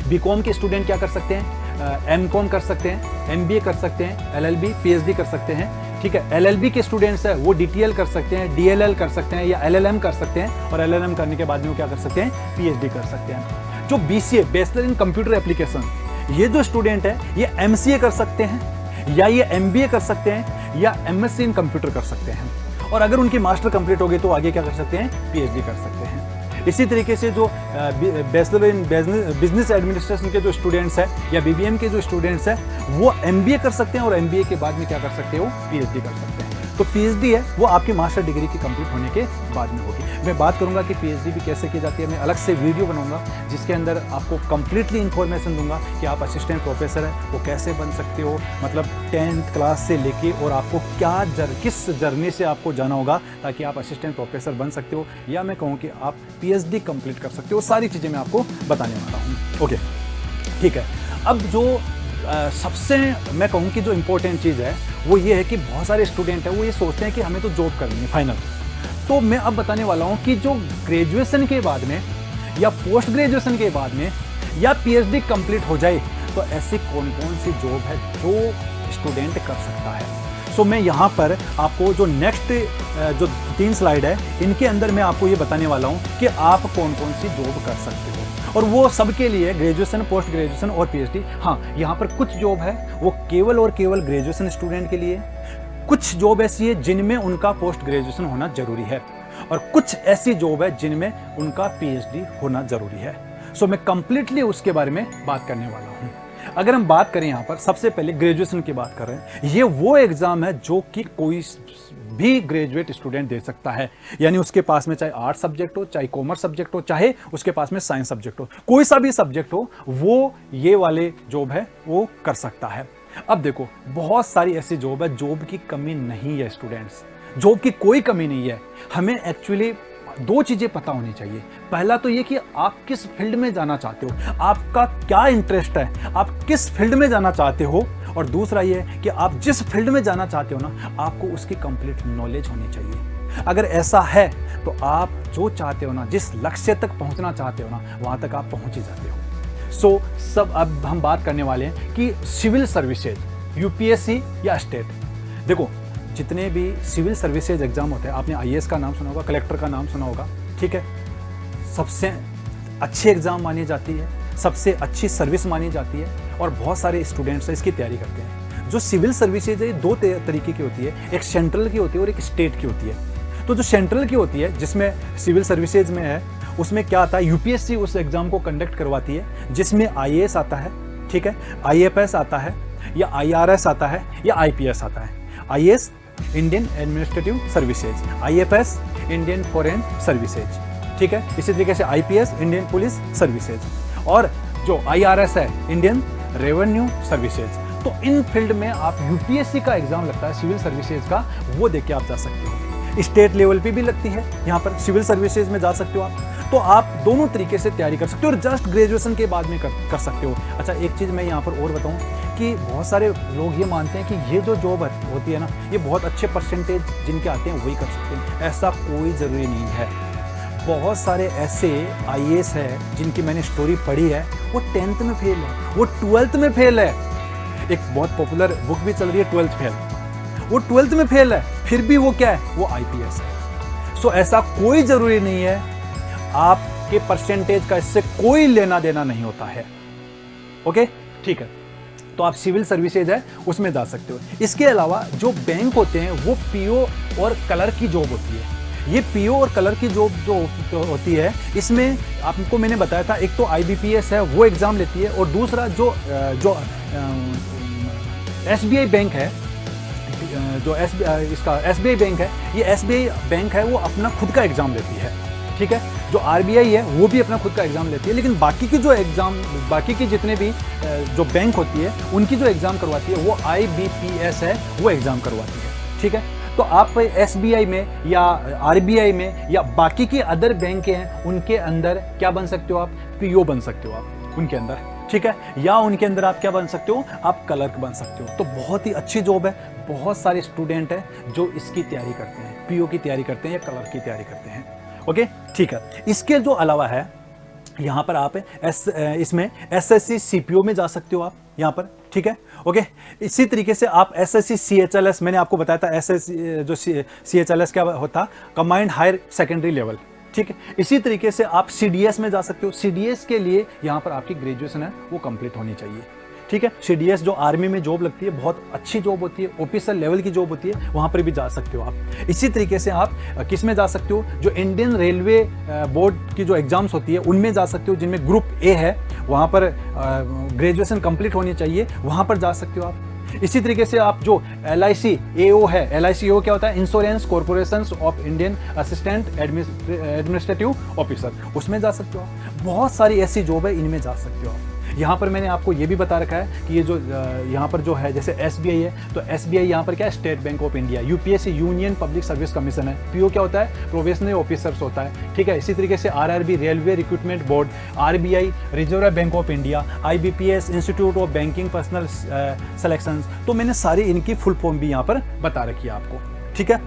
बीकॉम के स्टूडेंट क्या कर सकते हैं, एमकॉम कर सकते हैं, एमबीए कर सकते हैं, एलएलबी पीएचडी कर सकते हैं। ठीक है, एलएलबी के स्टूडेंट्स है वो डीटीएल कर सकते हैं, डीएलएल कर सकते हैं, या एलएलएम कर सकते हैं, और एलएलएम करने के बाद में वो क्या कर सकते हैं, पीएचडी कर सकते हैं। जो BCA bachelor in computer application, ये जो स्टूडेंट है ये एमसीए कर सकते हैं, या ये एमबीए कर सकते हैं, या एमएससी इन कंप्यूटर कर सकते हैं। और अगर उनकी मास्टर कंप्लीट हो गई तो आगे क्या कर सकते हैं, पीएचडी कर सकते हैं। इसी तरीके से जो बैचलर इन बिजनेस एडमिनिस्ट्रेशन के जो स्टूडेंट्स हैं या बीबीएम के जो स्टूडेंट्स हैं वो एमबीए कर सकते हैं और एमबीए के बाद में क्या कर सकते हो, पीएचडी कर सकते हैं। तो पीएचडी है वो आपकी मास्टर डिग्री की कंप्लीट होने के बाद में होगी। मैं बात करूंगा कि पीएचडी भी कैसे की जाती है, मैं अलग से वीडियो बनाऊंगा जिसके अंदर आपको कंप्लीटली इन्फॉर्मेशन दूंगा कि आप असिस्टेंट प्रोफेसर है वो कैसे बन सकते हो, मतलब 10th क्लास से लेके और आपको किस जर्नी से आपको जाना होगा ताकि आप असिस्टेंट प्रोफेसर बन सकते हो या मैं कहूँ कि आप पीएचडी कंप्लीट कर सकते हो। सारी चीज़ें मैं आपको बताने वाला हूँ। ओके, ठीक है। अब जो सबसे मैं कहूँ कि जो इम्पोर्टेंट चीज़ है वो ये है कि बहुत सारे स्टूडेंट हैं वो ये सोचते हैं कि हमें तो जॉब करनी है फाइनल। तो मैं अब बताने वाला हूँ कि जो ग्रेजुएशन के बाद में या पोस्ट ग्रेजुएशन के बाद में या पीएचडी कंप्लीट हो जाए तो ऐसी कौन कौन सी जॉब है जो स्टूडेंट कर सकता है। सो मैं यहाँ पर आपको जो नेक्स्ट जो 3 स्लाइड है इनके अंदर मैं आपको ये बताने वाला हूँ कि आप कौन कौन सी जॉब कर सकते हो और वो सबके लिए ग्रेजुएशन, पोस्ट ग्रेजुएशन और पीएचडी। हाँ, यहाँ पर कुछ जॉब है वो केवल और केवल ग्रेजुएशन स्टूडेंट के लिए, कुछ जॉब ऐसी है जिनमें उनका पोस्ट ग्रेजुएशन होना जरूरी है और कुछ ऐसी जॉब है जिनमें उनका पीएचडी होना जरूरी है। सो मैं कंप्लीटली उसके बारे में बात करने वाला हूँ। अगर हम बात करें यहाँ पर सबसे पहले ग्रेजुएशन की बात कर रहे हैं, ये वो एग्जाम है जो कि कोई भी ग्रेजुएट स्टूडेंट दे सकता है, यानी उसके पास में चाहे आर्ट्स सब्जेक्ट हो, चाहे कॉमर्स सब्जेक्ट हो, चाहे उसके पास में साइंस सब्जेक्ट हो, कोई सा भी सब्जेक्ट हो वो ये वाले जॉब है वो कर सकता है। अब देखो बहुत सारी ऐसी जॉब है, जॉब की कमी नहीं है स्टूडेंट्स, जॉब की कोई कमी नहीं है। हमें एक्चुअली 2 चीजें पता होनी चाहिए। पहला तो ये कि आप किस फील्ड में जाना चाहते हो, आपका क्या इंटरेस्ट है, आप किस फील्ड में जाना चाहते हो, और दूसरा ये कि आप जिस फील्ड में जाना चाहते हो ना आपको उसकी कंप्लीट नॉलेज होनी चाहिए। अगर ऐसा है तो आप जो चाहते हो ना, जिस लक्ष्य तक पहुंचना चाहते हो ना वहां तक आप पहुंच ही जाते हो। सो सब अब हम बात करने वाले हैं कि सिविल सर्विसेज, यूपीएससी या स्टेट। देखो जितने भी सिविल सर्विसेज एग्जाम होते हैं, आपने आईएएस का नाम सुना होगा, कलेक्टर का नाम सुना होगा, ठीक है, सबसे अच्छी एग्जाम मानी जाती है, सबसे अच्छी सर्विस मानी जाती है और बहुत सारे स्टूडेंट्स इसकी तैयारी करते हैं। जो सिविल सर्विसेज है 2 तरीके की होती है, एक सेंट्रल की होती है और एक स्टेट की होती है। तो जो सेंट्रल की होती है जिसमें सिविल सर्विसेज में है उसमें क्या आता है, यूपीएससी उस एग्जाम को कंडक्ट करवाती है जिसमें आईएएस आता है, ठीक है, आईएफएस आता है या आईआरएस आता है या आईपीएस आता है। IAS Indian administrative services, IFS Indian foreign services, ठीक है, इसी तरीके से आईपीएस इंडियन पुलिस सर्विसेज और जो आईआरएस है इंडियन रेवेन्यू सर्विसेज। तो इन फील्ड में आप यूपीएससी का एग्जाम लगता है सिविल सर्विसेज का, वो देके आप जा सकते हो। स्टेट लेवल पे भी लगती है, यहाँ पर सिविल सर्विसेज में जा सकते हो आप। तो आप दोनों तरीके से तैयारी कर सकते हो और जस्ट ग्रेजुएशन के बाद में कर सकते हो। अच्छा एक चीज़ मैं यहाँ पर और बताऊँ कि बहुत सारे लोग ये मानते हैं कि ये जो जॉब होती है ना ये बहुत अच्छे परसेंटेज जिनके आते हैं वही कर सकते हैं। ऐसा कोई ज़रूरी नहीं है। बहुत सारे ऐसे आईएएस है जिनकी मैंने स्टोरी पढ़ी है, वो 10th में फेल है, वो 12th में फेल है। एक बहुत पॉपुलर बुक भी चल रही है 12th फेल, वो 12th में फेल है फिर भी वो क्या है, वो आईपीएस है। सो ऐसा कोई ज़रूरी नहीं है, आपके परसेंटेज का इससे कोई लेना देना नहीं होता है। ओके ठीक है, तो आप सिविल सर्विसेज है उसमें जा सकते हो। इसके अलावा जो बैंक होते हैं वो पीओ और कलर की जॉब होती है। ये पीओ और कलर की जॉब जो होती है इसमें आपको मैंने बताया था, एक तो आईबीपीएस है वो एग्जाम लेती है और दूसरा जो एसबीआई बैंक है, जो इसका एसबीआई बैंक है, ये एसबीआई बैंक है वो अपना खुद का एग्जाम लेती है, ठीक है। जो आरबीआई है वो भी अपना खुद का एग्जाम लेती है, लेकिन बाकी की जो एग्जाम, बाकी की जितने भी जो बैंक होती है उनकी जो एग्जाम करवाती है वो आईबीपीएस है वो एग्जाम करवाती है, ठीक है। तो आप एसबीआई में या आरबीआई में या बाकी के अदर बैंक हैं उनके अंदर क्या बन सकते हो, आप पीओ बन सकते हो आप उनके अंदर, ठीक है, या उनके अंदर आप क्या बन सकते हो, आप क्लर्क बन सकते हो। तो बहुत ही अच्छी जॉब है, बहुत सारे स्टूडेंट हैं जो इसकी तैयारी करते हैं, पीओ की तैयारी करते हैं या क्लर्क की तैयारी करते हैं। ओके ठीक है। इसके जो अलावा है यहाँ पर आप इसमें एसएससी सीपीओ में जा सकते हो आप यहाँ पर, ठीक है। ओके इसी तरीके से आप एसएससी सीएचएलएस, मैंने आपको बताया था एसएससी जो सीएचएलएस क्या होता, कंबाइंड हायर सेकेंडरी लेवल, ठीक है। इसी तरीके से आप सीडीएस में जा सकते हो। सीडीएस के लिए यहाँ पर आपकी ग्रेजुएशन है वो कंप्लीट होनी चाहिए, ठीक है। CDS जो आर्मी में जॉब लगती है, बहुत अच्छी जॉब होती है, ऑफिसर लेवल की जॉब होती है, वहाँ पर भी जा सकते हो आप। इसी तरीके से आप किस में जा सकते हो, जो इंडियन रेलवे बोर्ड की जो एग्जाम्स होती है उनमें जा सकते हो, जिनमें ग्रुप ए है, वहाँ पर ग्रेजुएशन कंप्लीट होनी चाहिए, वहाँ पर जा सकते हो आप। इसी तरीके से आप जो LIC AO है, LIC AO क्या होता है, insurance corporation of Indian assistant administrative officer, उसमें जा सकते हो आप। बहुत सारी ऐसी जॉब है, इनमें जा सकते हो आप। यहाँ पर मैंने आपको ये भी बता रखा है कि ये जो यहाँ पर जो है, जैसे SBI है, तो SBI यहाँ पर क्या है, state bank of India. UPSC union public service commission है। PO क्या होता है, प्रोबेशनरी ऑफिसर्स होता है, ठीक है। इसी तरीके से RRB railway recruitment board, RBI reserve bank of India, IBPS institute of banking personal selection. तो मैंने सारी इनकी फुल फॉर्म भी यहाँ पर बता रखी है आपको, ठीक है।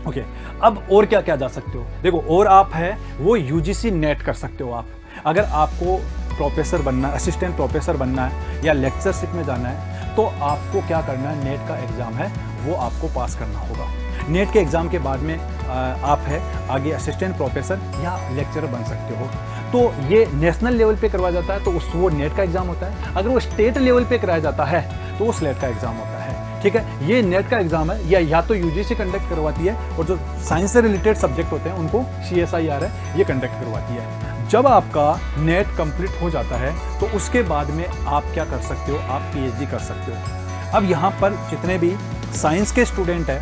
ओके, अब और क्या क्या जा सकते हो, देखो और आप है वो UGC नेट कर सकते हो आप। अगर आपको प्रोफेसर बनना है, असिस्टेंट प्रोफेसर बनना है या लेक्चरशिप में जाना है, तो आपको क्या करना है, नेट का एग्ज़ाम है वो आपको पास करना होगा। नेट के एग्ज़ाम के बाद में आप है आगे असिस्टेंट प्रोफेसर या लेक्चरर बन सकते हो। तो ये नेशनल लेवल पे करवाया जाता है, तो वो नेट का एग्ज़ाम होता है। अगर वो स्टेट लेवल पे कराया जाता है तो वो स्लेट का एग्ज़ाम होता है, ठीक है। ये नेट का एग्ज़ाम है, या तो UGC कंडक्ट करवाती है, और जो साइंस से रिलेटेड सब्जेक्ट होते हैं उनको CSIR है ये कंडक्ट करवाती है। जब आपका नेट कंप्लीट हो जाता है तो उसके बाद में आप क्या कर सकते हो, आप PhD कर सकते हो। अब यहाँ पर जितने भी साइंस के स्टूडेंट हैं,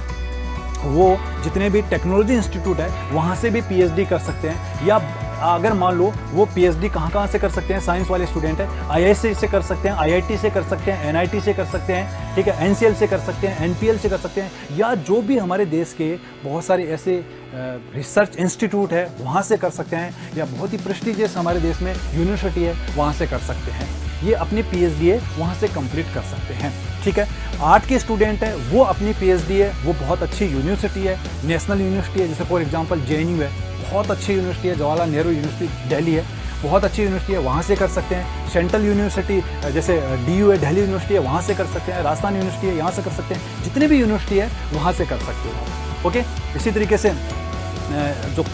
वो जितने भी टेक्नोलॉजी इंस्टीट्यूट है वहाँ से भी PhD कर सकते हैं। या अगर मान लो वो PhD कहाँ से कर सकते हैं, साइंस वाले स्टूडेंट है, IISc से कर सकते हैं, IIT से कर सकते हैं, NIT से कर सकते हैं, ठीक है, NCL से कर सकते हैं, NPL से कर सकते हैं, या जो भी हमारे देश के बहुत सारे ऐसे रिसर्च इंस्टीट्यूट है वहाँ से कर सकते हैं, या बहुत ही प्रेस्टिजियस हमारे देश में यूनिवर्सिटी है वहाँ से कर सकते हैं। ये अपनी PhD है वहाँ से कंप्लीट कर सकते हैं, ठीक है। आर्ट के स्टूडेंट है वो अपनी PhD है, वो बहुत अच्छी यूनिवर्सिटी है, नेशनल यूनिवर्सिटी है, जैसे फॉर एग्जांपल JNU है, बहुत अच्छी यूनिवर्सिटी है, जवाहरलाल नेहरू यूनिवर्सिटी दिल्ली है, बहुत अच्छी यूनिवर्सिटी है, वहाँ से कर सकते हैं। सेंट्रल यूनिवर्सिटी जैसे DU है, दिल्ली यूनिवर्सिटी है, वहाँ से कर सकते हैं। राजस्थान यूनिवर्सिटी है, यहाँ से कर सकते हैं। जितने भी यूनिवर्सिटी है वहाँ से कर सकते हो, ओके। इसी तरीके से जो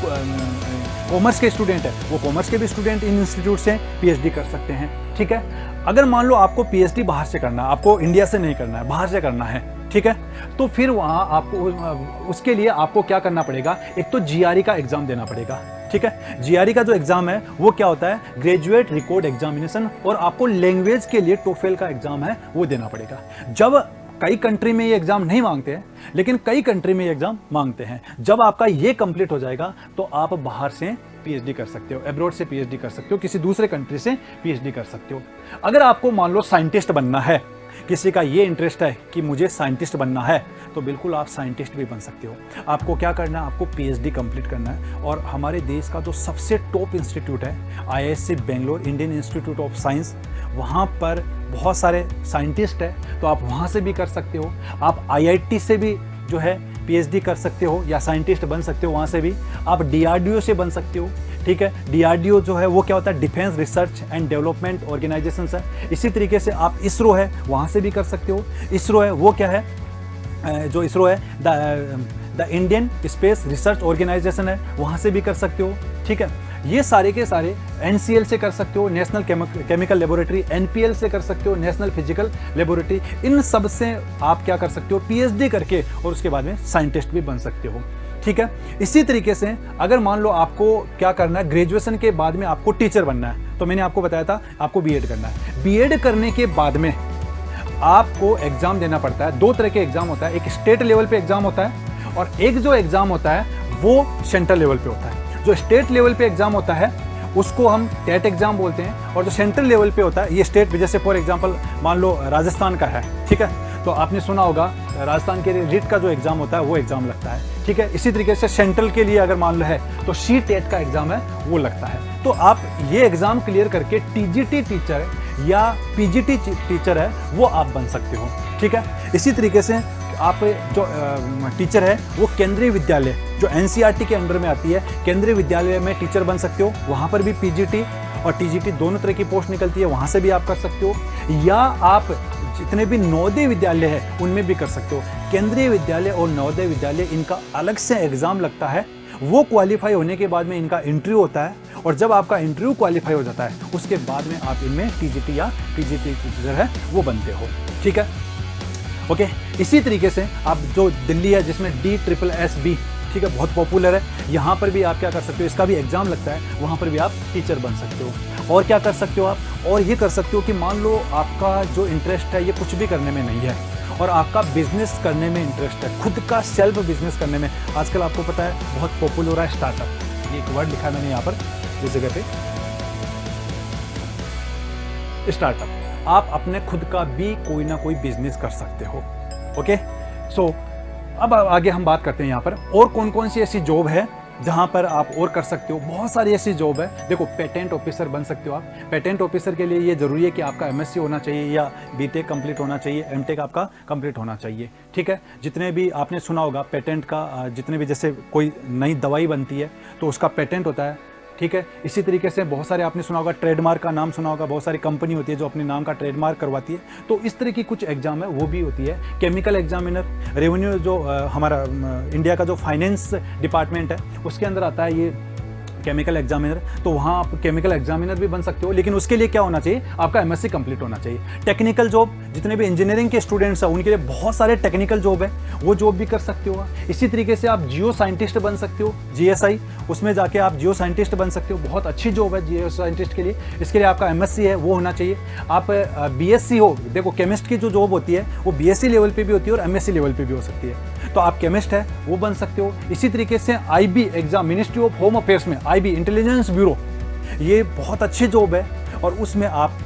कॉमर्स के स्टूडेंट है वो कॉमर्स के भी स्टूडेंट इन इंस्टीट्यूट से PhD कर सकते हैं, ठीक है। अगर मान लो आपको PhD बाहर से करना है, आपको इंडिया से नहीं करना है, बाहर से करना है, ठीक है, तो फिर वहाँ आपको उसके लिए आपको क्या करना पड़ेगा, एक तो GRE का एग्ज़ाम देना पड़ेगा, ठीक है। GRE का जो एग्ज़ाम है वो क्या होता है, ग्रेजुएट रिकॉर्ड एग्जामिनेशन, और आपको लैंग्वेज के लिए TOEFL का एग्ज़ाम है वो देना पड़ेगा। जब कई कंट्री में ये एग्ज़ाम नहीं मांगते हैं, लेकिन कई कंट्री में ये एग्ज़ाम मांगते हैं। जब आपका ये कंप्लीट हो जाएगा तो आप बाहर से PhD कर सकते हो, एब्रॉड से PhD कर सकते हो, किसी दूसरे कंट्री से PhD कर सकते हो। अगर आपको मान लो साइंटिस्ट बनना है, किसी का ये इंटरेस्ट है कि मुझे साइंटिस्ट बनना है, तो बिल्कुल आप साइंटिस्ट भी बन सकते हो। आपको क्या करना है, आपको PhD कंप्लीट करना है, और हमारे देश का जो सबसे टॉप इंस्टीट्यूट है IISc Bangalore, Indian institute of science, वहाँ पर बहुत सारे साइंटिस्ट हैं, तो आप वहाँ से भी कर सकते हो। आप IIT से भी जो है PhD कर सकते हो या साइंटिस्ट बन सकते हो, वहाँ से भी आप DRDO से बन सकते हो, ठीक है। DRDO जो है वो क्या होता है, defence research and development organisation है। इसी तरीके से आप ISRO है वहाँ से भी कर सकते हो। ISRO है वो क्या है, जो ISRO है the Indian space research organisation है, वहाँ से भी कर सकते हो, ठीक है। ये सारे के सारे NCL से कर सकते हो, नेशनल केमिकल लेबोरेटरी, NPL से कर सकते हो, नेशनल फिजिकल लेबोरेटरी। इन सब से आप क्या कर सकते हो, PhD करके, और उसके बाद में साइंटिस्ट भी बन सकते हो, ठीक है। इसी तरीके से अगर मान लो आपको क्या करना है, ग्रेजुएशन के बाद में आपको टीचर बनना है, तो मैंने आपको बताया था आपको B.Ed करना है। B.Ed करने के बाद में आपको एग्ज़ाम देना पड़ता है। दो तरह के एग्ज़ाम होता है, एक स्टेट लेवल पे एग्ज़ाम होता है, और एक जो एग्ज़ाम होता है वो सेंट्रल लेवल पे होता है। जो स्टेट लेवल पे एग्ज़ाम होता है उसको हम टेट एग्ज़ाम बोलते हैं, और जो सेंट्रल लेवल पे होता है, ये स्टेट जैसे फॉर एग्जांपल मान लो राजस्थान का है, ठीक है, तो आपने सुना होगा राजस्थान के लिए रिट का जो एग्ज़ाम होता है वो एग्ज़ाम लगता है, ठीक है। इसी तरीके से सेंट्रल के लिए अगर मान लो है तो CTET का एग्ज़ाम है वो लगता है। तो आप ये एग्ज़ाम क्लियर करके TGT टीचर या PGT टीचर है वो आप बन सकते हो, ठीक है। इसी तरीके से आप जो टीचर है वो केंद्रीय विद्यालय जो NCERT के अंडर में आती है, केंद्रीय विद्यालय में टीचर बन सकते हो। वहाँ पर भी PGT और TGT दोनों तरह की पोस्ट निकलती है, वहाँ से भी आप कर सकते हो। या आप जितने भी नवोदय विद्यालय है उनमें भी कर सकते हो। केंद्रीय विद्यालय और नवोदय विद्यालय इनका अलग से एग्ज़ाम लगता है, वो क्वालिफाई होने के बाद में इनका इंटरव्यू होता है, और जब आपका इंटरव्यू क्वालिफाई हो जाता है उसके बाद में आप इनमें टीजीटी या पीजीटी टीचर है वो बनते हो। ठीक है, ओके। इसी तरीके से आप जो दिल्ली है जिसमें DSSB, ठीक है, बहुत पॉपुलर है, यहाँ पर भी आप क्या कर सकते हो, इसका भी एग्जाम लगता है, वहाँ पर भी आप टीचर बन सकते हो। और क्या कर सकते हो आप, और ये कर सकते हो कि मान लो आपका जो इंटरेस्ट है ये कुछ भी करने में नहीं है और आपका बिजनेस करने में इंटरेस्ट है, खुद का सेल्फ बिजनेस करने में। आजकल आपको पता है बहुत पॉपुलर हो रहा है स्टार्टअप, ये एक वर्ड लिखा है मैंने यहाँ पर इस जगह पे, स्टार्टअप। आप अपने खुद का भी कोई ना कोई बिजनेस कर सकते हो। ओके, सो अब आगे हम बात करते हैं यहाँ पर और कौन कौन सी ऐसी जॉब है जहाँ पर आप और कर सकते हो। बहुत सारी ऐसी जॉब है। देखो, पेटेंट ऑफिसर बन सकते हो आप। पेटेंट ऑफिसर के लिए ये जरूरी है कि आपका MSc होना चाहिए या BTech कंप्लीट होना चाहिए, MTech आपका कंप्लीट होना चाहिए। ठीक है, जितने भी आपने सुना होगा पेटेंट का, जितने भी जैसे कोई नई दवाई बनती है तो उसका पेटेंट होता है। ठीक है, इसी तरीके से बहुत सारे आपने सुना होगा, ट्रेडमार्क का नाम सुना होगा, बहुत सारी कंपनी होती है जो अपने नाम का ट्रेडमार्क करवाती है। तो इस तरह की कुछ एग्जाम है वो भी होती है। केमिकल एग्जामिनर, रेवेन्यू जो हमारा इंडिया का जो फाइनेंस डिपार्टमेंट है उसके अंदर आता है ये केमिकल एग्जामिनर। तो वहाँ आप केमिकल एग्जामिनर भी बन सकते हो, लेकिन उसके लिए क्या होना चाहिए, आपका MSc कंप्लीट होना चाहिए। टेक्निकल जॉब, जितने भी इंजीनियरिंग के स्टूडेंट्स हैं उनके लिए बहुत सारे टेक्निकल जॉब है, वो जॉब भी कर सकते हो। इसी तरीके से आप जियो साइंटिस्ट बन सकते हो, GSI, उसमें जाके आप जियो साइंटिस्ट बन सकते हो। बहुत अच्छी जॉब है जियो साइंटिस्ट के लिए। इसके लिए आपका MSc है वो होना चाहिए। आप BSc हो, देखो केमिस्ट की जो जॉब होती है वो BSc लेवल पे भी होती है और MSc लेवल पे भी हो सकती है। तो आप केमिस्ट है वो बन सकते हो। इसी तरीके से IB exam, ministry of home affairs में IB, इंटेलिजेंस ब्यूरो, ये बहुत अच्छी जॉब है और उसमें आप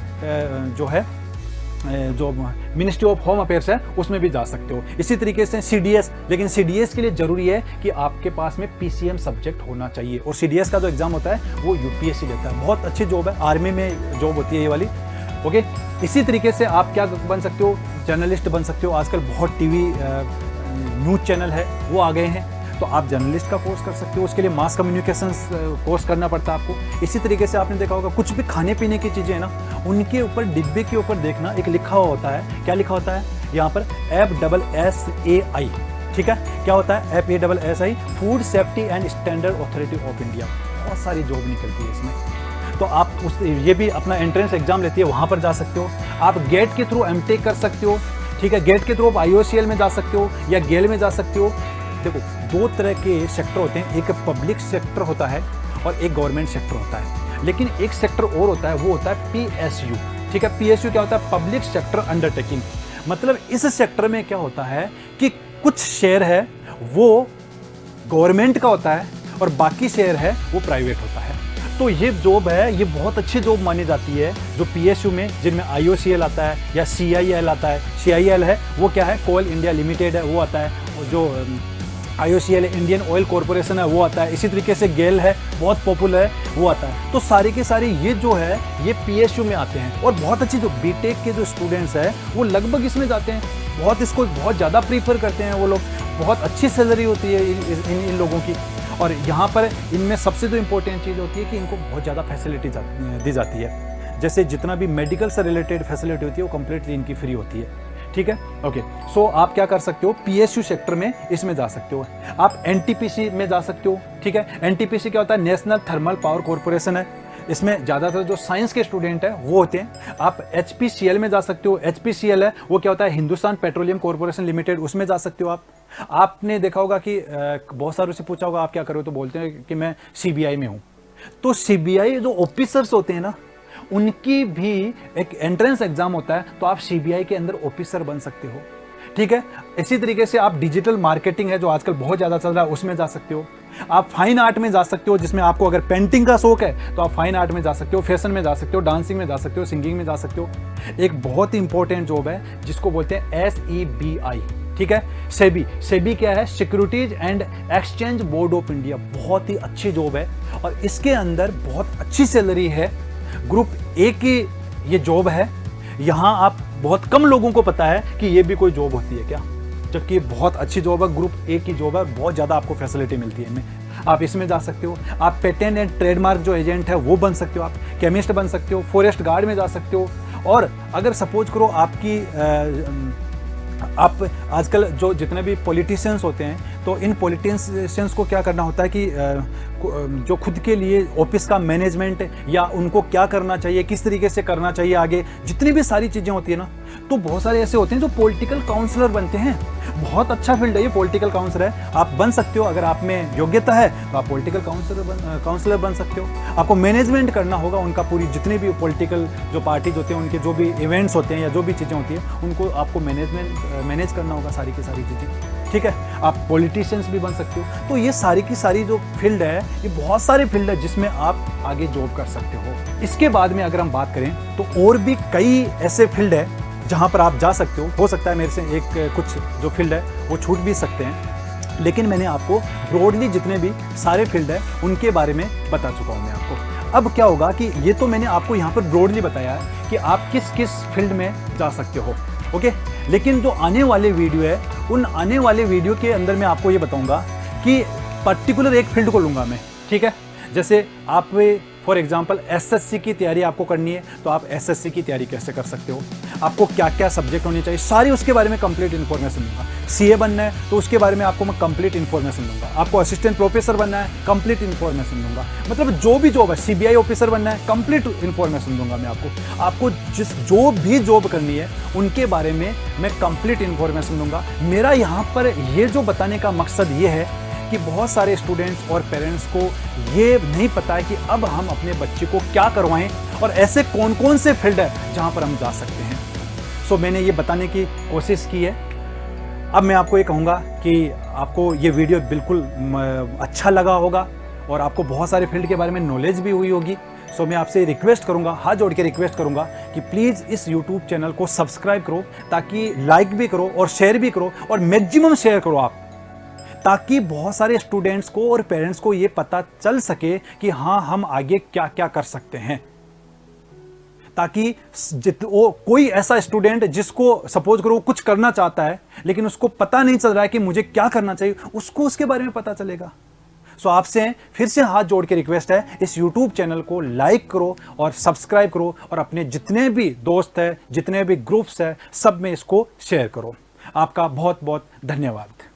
जो है जो मिनिस्ट्री ऑफ होम अफेयर्स है उसमें भी जा सकते हो। इसी तरीके से CDS, लेकिन CDS के लिए जरूरी है कि आपके पास में PCM सब्जेक्ट होना चाहिए और CDS का जो एग्जाम होता है वो UPSC लेता है। बहुत अच्छी जॉब है, आर्मी में जॉब होती है ये वाली। ओके, इसी तरीके से आप क्या बन सकते हो, जर्नलिस्ट बन सकते हो। आजकल बहुत TV न्यूज़ चैनल है वो आ गए हैं, तो आप जर्नलिस्ट का कोर्स कर सकते हो। उसके लिए मास कम्युनिकेशन कोर्स करना पड़ता है आपको। इसी तरीके से आपने देखा होगा कुछ भी खाने पीने की चीज़ें हैं ना, उनके ऊपर डिब्बे के ऊपर देखना एक लिखा हुआ होता है। क्या लिखा होता है यहाँ पर, FSSAI। ठीक है, क्या होता है FSSAI, food safety and standard authority of India. बहुत सारी जॉब निकलती है इसमें, तो आप ये भी अपना एंट्रेंस एग्जाम लेती है, वहाँ पर जा सकते हो। आप गेट के थ्रू MTech कर सकते हो। ठीक है, गेट के थ्रू आप IOCL में जा सकते हो या गेल में जा सकते हो। देखो, दो तरह के सेक्टर होते हैं, एक पब्लिक सेक्टर होता है और एक गवर्नमेंट सेक्टर होता है। लेकिन एक सेक्टर और होता है, वो होता है PSU। ठीक है, PSU क्या होता है, पब्लिक सेक्टर अंडरटेकिंग। मतलब इस सेक्टर में क्या होता है कि कुछ शेयर है वो गवर्नमेंट का होता है और बाकी शेयर है वो प्राइवेट होता है। तो ये जॉब है, ये बहुत अच्छी जॉब मानी जाती है जो PSU में, जिनमें IOCL आता है या CIL आता है। CIL है वो क्या है, कोल इंडिया लिमिटेड है वो आता है। जो IOCL इंडियन ऑयल कॉरपोरेशन है वो आता है। इसी तरीके से गेल है, बहुत पॉपुलर है, वो आता है। तो सारे के सारे ये जो है ये PSU में आते हैं और बहुत अच्छी जो BTech के जो स्टूडेंट्स हैं वो लगभग इसमें जाते हैं। बहुत इसको बहुत ज़्यादा प्रीफर करते हैं वो लोग। बहुत अच्छी सैलरी होती है इन लोगों की। और यहाँ पर इनमें सबसे जो इम्पोर्टेंट चीज़ होती है कि इनको बहुत ज़्यादा फैसिलिटी दी जाती है। जैसे जितना भी मेडिकल से रिलेटेड फैसिलिटी होती है वो कम्प्लीटली इनकी फ्री होती है। ठीक है, ओके। सो आप क्या कर सकते हो, PSU सेक्टर में इसमें जा सकते हो। आप NTPC में जा सकते हो। ठीक है, NTPC क्या होता है, नेशनल थर्मल पावर कॉरपोरेशन है। इसमें ज़्यादातर जो साइंस के स्टूडेंट हैं वो होते हैं। आप HPCL में जा सकते हो। HPCL है वो क्या होता है, हिंदुस्तान पेट्रोलियम कॉरपोरेशन लिमिटेड, उसमें जा सकते हो आप। आपने देखा होगा कि बहुत सारों से पूछा होगा आप क्या करो, तो बोलते हैं कि मैं CBI में हूँ। तो CBI जो ऑफिसर्स होते हैं ना, उनकी भी एक एंट्रेंस एग्जाम होता है, तो आप CBI के अंदर ऑफिसर बन सकते हो। ठीक है, इसी तरीके से आप डिजिटल मार्केटिंग है जो आजकल बहुत ज़्यादा चल रहा है, उसमें जा सकते हो। आप फाइन आर्ट में जा सकते हो, जिसमें आपको अगर पेंटिंग का शौक है तो आप फाइन आर्ट में जा सकते हो, फैशन में जा सकते हो, डांसिंग में जा सकते हो, सिंगिंग में जा सकते हो। एक बहुत ही इंपॉर्टेंट जॉब है जिसको बोलते हैं SEBI। ठीक है, सेबी क्या है, securities and exchange board of India. बहुत ही अच्छी जॉब है और इसके अंदर बहुत अच्छी सैलरी है। ग्रुप A की ये जॉब है। यहाँ आप बहुत कम लोगों को पता है कि ये भी कोई जॉब होती है क्या, जबकि बहुत अच्छी जॉब है, ग्रुप A की जॉब है, बहुत ज़्यादा आपको फैसिलिटी मिलती है इनमें। आप इसमें जा सकते हो। आप पेटेंट एंड ट्रेडमार्क जो एजेंट है वो बन सकते हो। आप केमिस्ट बन सकते हो, फॉरेस्ट गार्ड में जा सकते हो। और अगर सपोज करो आपकी आप आजकल जो जितने भी पॉलिटिशियंस होते हैं तो इन पॉलिटिशियंस को क्या करना होता है कि जो खुद के लिए ऑफिस का मैनेजमेंट या उनको क्या करना चाहिए, किस तरीके से करना चाहिए आगे, जितनी भी सारी चीज़ें होती है ना, तो बहुत सारे ऐसे होते हैं जो पॉलिटिकल काउंसलर बनते हैं। बहुत अच्छा फील्ड है ये, पॉलिटिकल काउंसलर है। आप बन सकते हो, अगर आप में योग्यता है तो आप पॉलिटिकल काउंसलर बन सकते हो। आपको मैनेजमेंट करना होगा उनका, पूरी जितने भी पॉलिटिकल जो पार्टीज होते हैं उनके जो भी इवेंट्स होते हैं या जो भी चीज़ें होती हैं उनको आपको मैनेज करना होगा, सारी की सारी चीज़ें। ठीक है, आप पॉलिटिशियंस भी बन सकते हो। तो ये सारी की सारी जो फील्ड है, ये बहुत सारे फील्ड है जिसमें आप आगे जॉब कर सकते हो। इसके बाद में अगर हम बात करें तो और भी कई ऐसे फील्ड है जहाँ पर आप जा सकते हो सकता है मेरे से एक कुछ जो फील्ड है वो छूट भी सकते हैं, लेकिन मैंने आपको ब्रॉडली जितने भी सारे फील्ड है उनके बारे में बता चुका हूँ मैं आपको। अब क्या होगा कि ये तो मैंने आपको यहाँ पर ब्रॉडली बताया है कि आप किस किस फील्ड में जा सकते हो, ओके। लेकिन जो आने वाले वीडियो है, उन आने वाले वीडियो के अंदर मैं आपको ये बताऊंगा कि पर्टिकुलर एक फील्ड को लूँगा मैं, ठीक है। जैसे आप फॉर एग्जांपल एसएससी की तैयारी आपको करनी है तो आप एसएससी की तैयारी कैसे कर सकते हो, आपको क्या क्या सब्जेक्ट होने चाहिए, सारी उसके बारे में कंप्लीट इन्फॉर्मेशन दूंगा। सीए बनना है तो उसके बारे में आपको मैं कंप्लीट इन्फॉर्मेशन दूंगा। आपको असिस्टेंट प्रोफेसर बनना है, कंप्लीट इन्फॉर्मेशन दूंगा। मतलब जो भी जॉब है, सीबीआई ऑफिसर बनना है, कंप्लीट इन्फॉर्मेशन दूंगा मैं आपको जो भी जॉब करनी है उनके बारे में मैं कंप्लीट इन्फॉर्मेशन दूंगा। मेरा यहाँ पर ये जो बताने का मकसद ये है कि बहुत सारे स्टूडेंट्स और पेरेंट्स को ये नहीं पता है कि अब हम अपने बच्चे को क्या करवाएं और ऐसे कौन कौन से फील्ड है जहां पर हम जा सकते हैं। सो मैंने ये बताने की कोशिश की है। अब मैं आपको ये कहूँगा कि आपको ये वीडियो बिल्कुल अच्छा लगा होगा और आपको बहुत सारे फील्ड के बारे में नॉलेज भी हुई होगी। सो मैं आपसे रिक्वेस्ट करूँगा, हाथ जोड़ के रिक्वेस्ट करूँगा कि प्लीज़ इस यूट्यूब चैनल को सब्सक्राइब करो, ताकि लाइक भी करो और शेयर भी करो और मैक्सिमम शेयर करो आप, ताकि बहुत सारे स्टूडेंट्स को और पेरेंट्स को ये पता चल सके कि हाँ हम आगे क्या क्या कर सकते हैं। ताकि कोई ऐसा स्टूडेंट जिसको सपोज करो कुछ करना चाहता है लेकिन उसको पता नहीं चल रहा है कि मुझे क्या करना चाहिए, उसको उसके बारे में पता चलेगा। सो आपसे फिर से हाथ जोड़ के रिक्वेस्ट है, इस YouTube चैनल को लाइक करो और सब्सक्राइब करो और अपने जितने भी दोस्त हैं, जितने भी ग्रुप्स हैं, सब में इसको शेयर करो। आपका बहुत बहुत धन्यवाद।